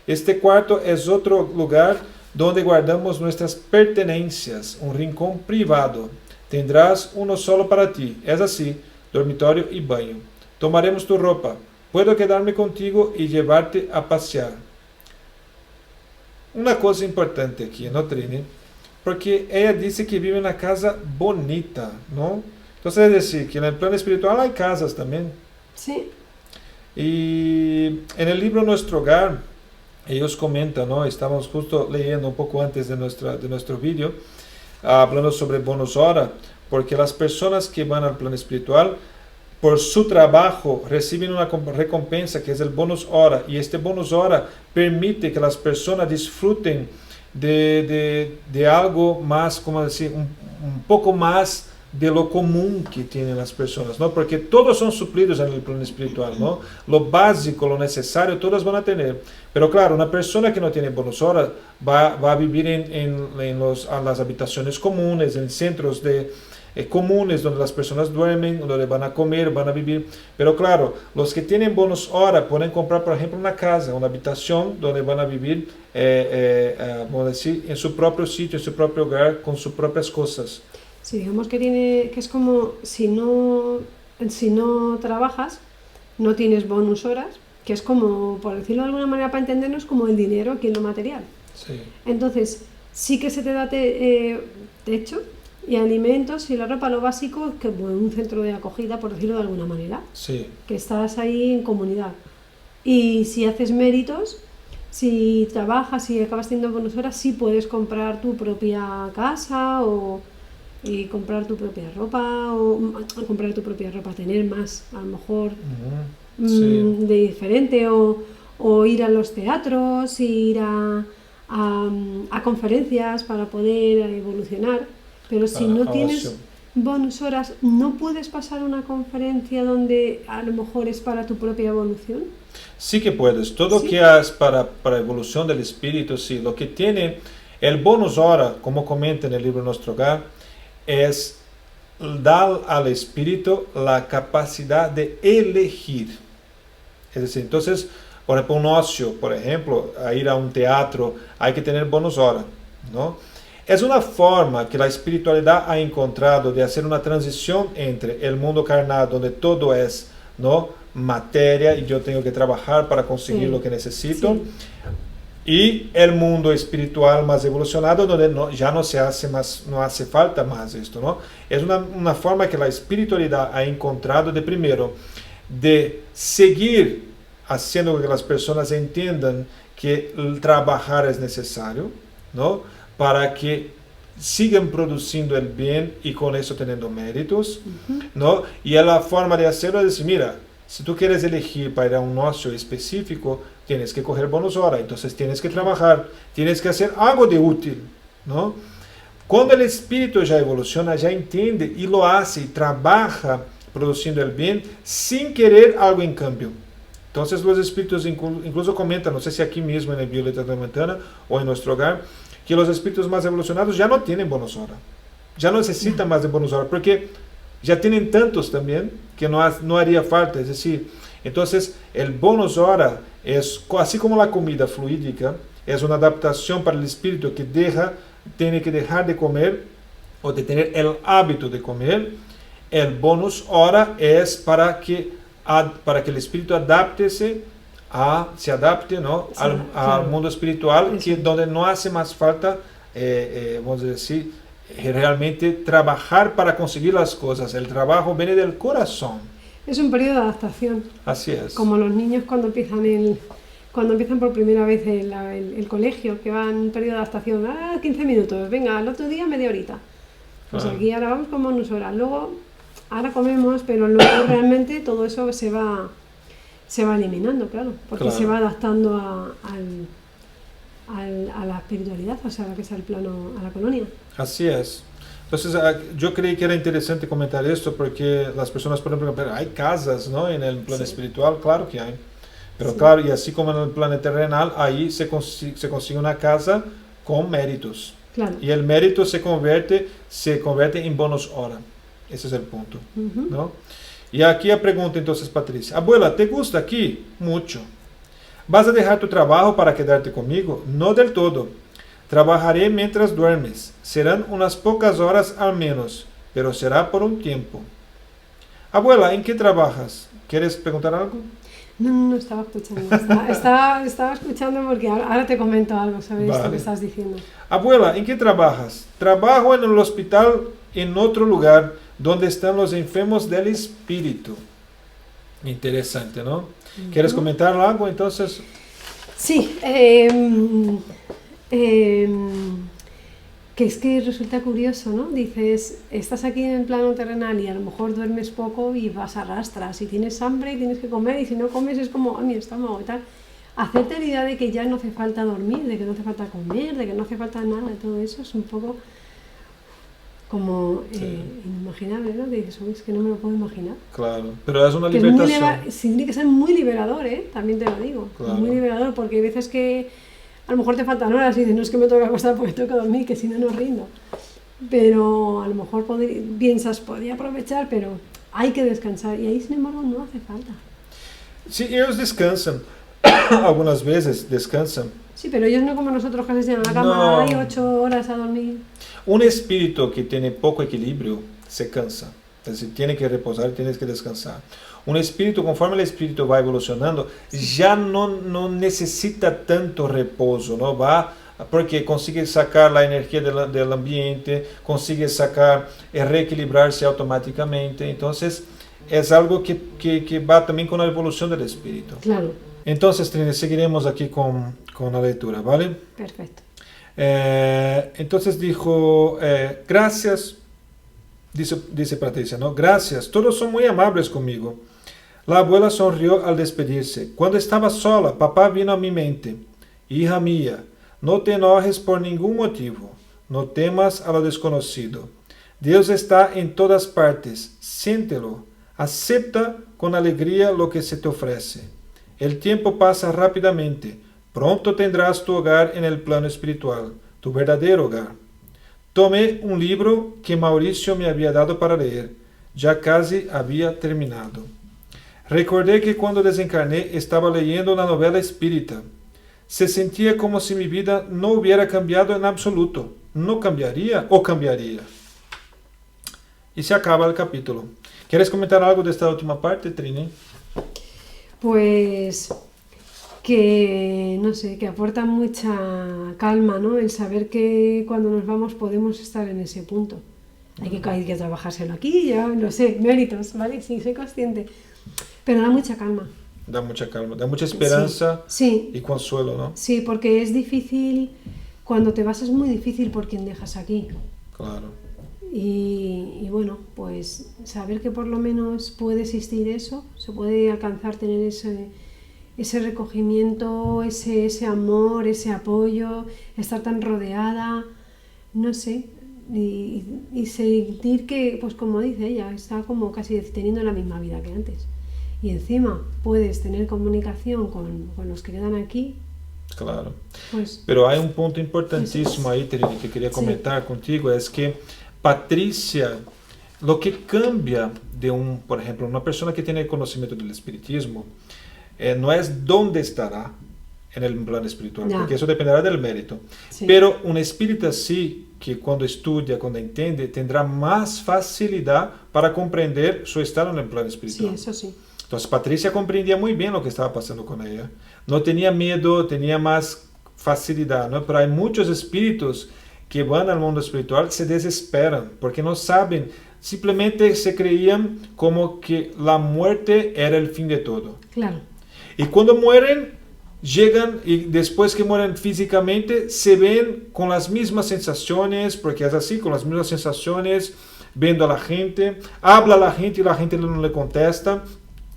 Este cuarto es otro lugar donde guardamos nuestras pertenencias, un rincón privado. Tendrás uno solo para ti, es así, dormitorio y baño. Tomaremos tu ropa. Puedo quedarme contigo y llevarte a pasear. Una cosa importante aquí, ¿no, Trini? Porque ella dice que vive en una casa bonita, ¿no? Entonces es decir, que en el plano espiritual hay casas también. Sí, Y en el libro Nuestro Hogar, ellos comentan, ¿no? Estamos justo leyendo un poco antes de nuestro vídeo, hablando sobre bonus hora, porque las personas que van al plano espiritual, por su trabajo, reciben una recompensa que es el bonus hora, y este bonus hora permite que las personas disfruten de algo más, como decir, un poco más de lo común que tienen las personas, ¿no? Porque todos son suplidos en el plano espiritual, ¿no? Lo básico, lo necesario, todas van a tener. Pero claro, una persona que no tiene bonus horas va a vivir en las habitaciones comunes, en centros comunes donde las personas duermen, donde van a comer, van a vivir. Pero claro, los que tienen bonus hora pueden comprar, por ejemplo, una casa, una habitación donde van a vivir, vamos a decir, en su propio sitio, en su propio hogar, con sus propias cosas. sí, digamos que es como si no trabajas, no tienes bonus horas, que es como, por decirlo de alguna manera para entendernos, como el dinero aquí en lo material. Sí. Entonces, sí que se te da techo y alimentos y la ropa, lo básico, que bueno, un centro de acogida, por decirlo de alguna manera, Sí. que estás ahí en comunidad. Y si haces méritos, si trabajas y acabas teniendo bonus horas, sí puedes comprar tu propia casa y comprar tu propia ropa comprar tu propia ropa, tener más, a lo mejor Ujú. Sí. de diferente o ir a los teatros, ir a conferencias para poder evolucionar, pero si no tienes ocio. bonus horas, no puedes pasar una conferencia donde a lo mejor es para tu propia evolución. Sí que puedes. Todo Sí. que es para evolución del espíritu, sí. Lo que tiene el bonus hora, como comenta en el libro Nuestro Hogar, es dar al espíritu la capacidad de elegir. Es decir, entonces, por ejemplo, un ocio, por ejemplo, a ir a un teatro, hay que tener bonus hora, ¿no? Es una forma que la espiritualidad ha encontrado de hacer una transición entre el mundo carnal, donde todo es, ¿no?, materia y yo tengo que trabajar para conseguir Sí. lo que necesito, Sí. y el mundo espiritual más evolucionado, donde ya no se hace más, no hace falta más esto, ¿no? Es una forma que la espiritualidad ha encontrado de primero, de seguir haciendo que las personas entiendan que el trabajar es necesario, ¿no?, para que sigan produciendo el bien y con eso teniendo méritos, ¿no? Y la forma de hacerlo es decir, mira, si tú quieres elegir para ir a un ocio específico, tienes que coger bonus hora, entonces tienes que trabajar, tienes que hacer algo de útil, ¿no? Cuando el espíritu ya evoluciona, ya entiende y lo hace y trabaja produciendo el bien sin querer algo en cambio. Entonces los espíritus incluso comentan, no sé si aquí mismo en el Violeta Tramontana o en nuestro hogar, que los espíritus más evolucionados ya no tienen bonus hora, ya no necesitan más de bonus hora, porque ya tienen tantos también que no haría falta. Es decir, entonces el bonus hora es, así como la comida fluídica, es una adaptación para el espíritu que tiene que dejar de comer o de tener el hábito de comer. El bonus hora es para que el espíritu se adapte, ¿no? Sí, al claro. mundo espiritual, Sí. donde no hace más falta, vamos a decir, realmente trabajar para conseguir las cosas. El trabajo viene del corazón. Es un periodo de adaptación, Así es. como los niños cuando empiezan por primera vez el colegio, que van en un periodo de adaptación, 15 minutos, venga, el otro día media horita. Pues Claro. aquí ahora vamos con bonus hora, luego, ahora comemos, pero luego realmente todo eso se va eliminando, claro, porque Claro. se va adaptando a la espiritualidad, o sea, a lo que es el plano, a la colonia. Así es. Entonces, yo creí que era interesante comentar esto porque las personas, por ejemplo, pero hay casas, ¿no? En el plano Sí. espiritual, claro que hay. Pero Sí. claro, y así como en el plano terrenal, ahí se consigue una casa con méritos. Claro. Y el mérito se convierte en bonus hora. Ese es el punto, Ujú. ¿no? Y aquí a pregunta entonces, Patricia. Abuela, ¿te gusta aquí? Mucho. ¿Vas a dejar tu trabajo para quedarte conmigo? No del todo. Trabajaré mientras duermes. Serán unas pocas horas al menos, pero será por un tiempo. Abuela, ¿en qué trabajas? ¿Quieres preguntar algo? No estaba escuchando. Estaba escuchando porque ahora te comento algo sobre esto Vale. que estás diciendo. Abuela, ¿en qué trabajas? Trabajo en el hospital en otro lugar donde están los enfermos del espíritu. Interesante, ¿no? ¿Quieres Ujú. comentar algo entonces? Sí, que es que resulta curioso, ¿no? Dices, estás aquí en el plano terrenal y a lo mejor duermes poco y vas a rastras y tienes hambre y tienes que comer y si no comes es como, mi estómago y tal. Hacerte la idea de que ya no hace falta dormir, de que no hace falta comer, de que no hace falta nada de todo eso es un poco como inimaginable, ¿no? Que dices, "Uy, es que no me lo puedo imaginar". Claro, pero es una Que es muy liberación. sí, tiene que ser muy liberador, ¿eh? También te lo digo. Claro. Muy liberador, porque hay veces que a lo mejor te faltan horas y dices, no es que me tengo que acostar porque tengo que dormir, que si no, no rindo. Pero a lo mejor piensas, podría aprovechar, pero hay que descansar. Y ahí, sin embargo, no hace falta. Sí, ellos descansan. Algunas veces descansan. Sí, pero ellos no como nosotros que se echan a la cama, No. hay 8 horas a dormir. Un espíritu que tiene poco equilibrio se cansa. Es decir, tiene que reposar, tienes que descansar. Un espíritu, conforme el espíritu va evolucionando, ya no necesita tanto reposo, ¿no? Va porque consigue sacar la energía del ambiente, consigue reequilibrarse automáticamente. Entonces, es algo que va también con la evolución del espíritu. Claro, Entonces, Trini, seguiremos aquí con la lectura, ¿vale? perfecto. Entonces dijo, gracias, dice Patricia, ¿no? Gracias, todos son muy amables conmigo. La abuela sonrió al despedirse. Cuando estaba sola, papá vino a mi mente. Hija mía, no te enojes por ningún motivo, no temas a lo desconocido. Dios está en todas partes, siéntelo, acepta con alegría lo que se te ofrece. El tiempo pasa rápidamente. Pronto tendrás tu hogar en el plano espiritual, tu verdadero hogar. Tomé un libro que Mauricio me había dado para leer. Ya casi había terminado. Recordé que cuando desencarné estaba leyendo una novela espírita. Se sentía como si mi vida no hubiera cambiado en absoluto. ¿No cambiaría o cambiaría? Y se acaba el capítulo. ¿Quieres comentar algo de esta última parte, Trini? Pues que, no sé, que aporta mucha calma, ¿no? El saber que cuando nos vamos podemos estar en ese punto. Hay que trabajárselo aquí, ya lo sé, méritos, ¿vale? Sí, soy consciente. Pero da mucha calma. Da mucha calma, da mucha esperanza Sí, y consuelo, ¿no? sí, porque es difícil, cuando te vas es muy difícil por quien dejas aquí. Claro. Y bueno, pues saber que por lo menos puede existir eso, se puede alcanzar tener ese recogimiento, ese amor, ese apoyo, estar tan rodeada, no sé, y sentir que, pues como dice ella, está como casi teniendo la misma vida que antes. y encima puedes tener comunicación con los que quedan aquí, Claro. pues Pero hay un punto importantísimo ahí, Trini, que quería comentar contigo, es que Patricia, lo que cambia de por ejemplo, una persona que tiene conocimiento del espiritismo, no es dónde estará en el plano espiritual, No. porque eso dependerá del mérito. Sí. Pero un espírita sí, que cuando estudia, cuando entiende, tendrá más facilidad para comprender su estado en el plano sí, espiritual. eso sí. Entonces Patricia comprendía muy bien lo que estaba pasando con ella. No tenía miedo, tenía más facilidad, ¿no? Pero hay muchos espíritus que van al mundo espiritual, se desesperan porque no saben, simplemente se creían como que la muerte era el fin de todo. Claro. Y cuando mueren, llegan y después que mueren físicamente, se ven con las mismas sensaciones, porque es así, con las mismas sensaciones, viendo a la gente, habla a la gente y la gente no le contesta,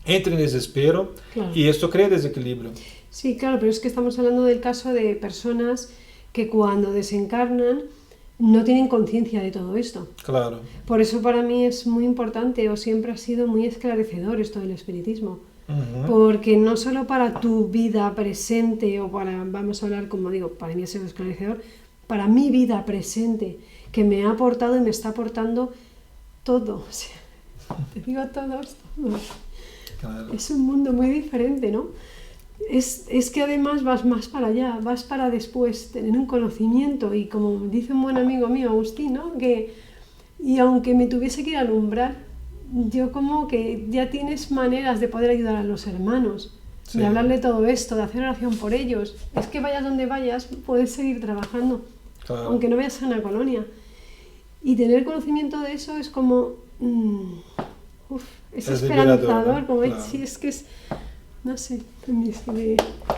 entra en desespero, Claro. y esto crea desequilibrio. Sí, claro, pero es que estamos hablando del caso de personas que cuando desencarnan no tienen conciencia de todo esto. Claro, Por eso para mí es muy importante o siempre ha sido muy esclarecedor esto del espiritismo. Ujú. Porque no solo para tu vida presente o para, vamos a hablar como digo, para mí ha sido esclarecedor, para mi vida presente, que me ha aportado y me está aportando todo. O sea, te digo todo esto. Claro. Es un mundo muy diferente, ¿no? Es que además vas más para allá, vas para después tener un conocimiento y como dice un buen amigo mío, Agustín, ¿no? Y aunque me tuviese que ir al umbral, yo como que ya tienes maneras de poder ayudar a los hermanos, Sí. de hablarle todo esto, de hacer oración por ellos. Es que vayas donde vayas, puedes seguir trabajando, Claro. aunque no vayas a una colonia. Y tener conocimiento de eso es como... es Es esperanzador, liberador, ¿no? como Claro. sí, es que es... No sé,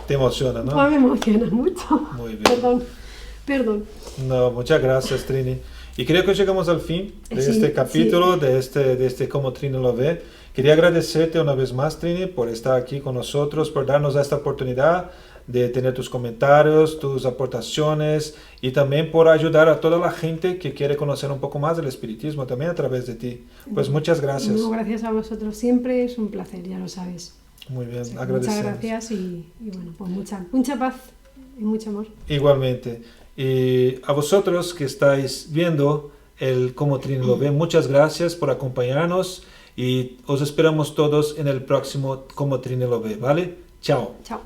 Te emociona, ¿no? me emociona mucho. Muy bien. Perdón. No, muchas gracias, Trini. Y creo que llegamos al fin de Sí, este sí. capítulo, de este Cómo Trini lo ve. Quería agradecerte una vez más, Trini, por estar aquí con nosotros, por darnos esta oportunidad de tener tus comentarios, tus aportaciones y también por ayudar a toda la gente que quiere conocer un poco más del espiritismo también a través de ti. Pues muchas gracias. No, gracias a vosotros. Siempre es un placer, ya lo sabes. Muy bien, Sí, agradecemos. muchas gracias y bueno, pues mucha paz y mucho amor. Igualmente. Y a vosotros que estáis viendo el Cómo Trini lo ve, muchas gracias por acompañarnos y os esperamos todos en el próximo Cómo Trini lo ve, ¿vale? Chao. Chao.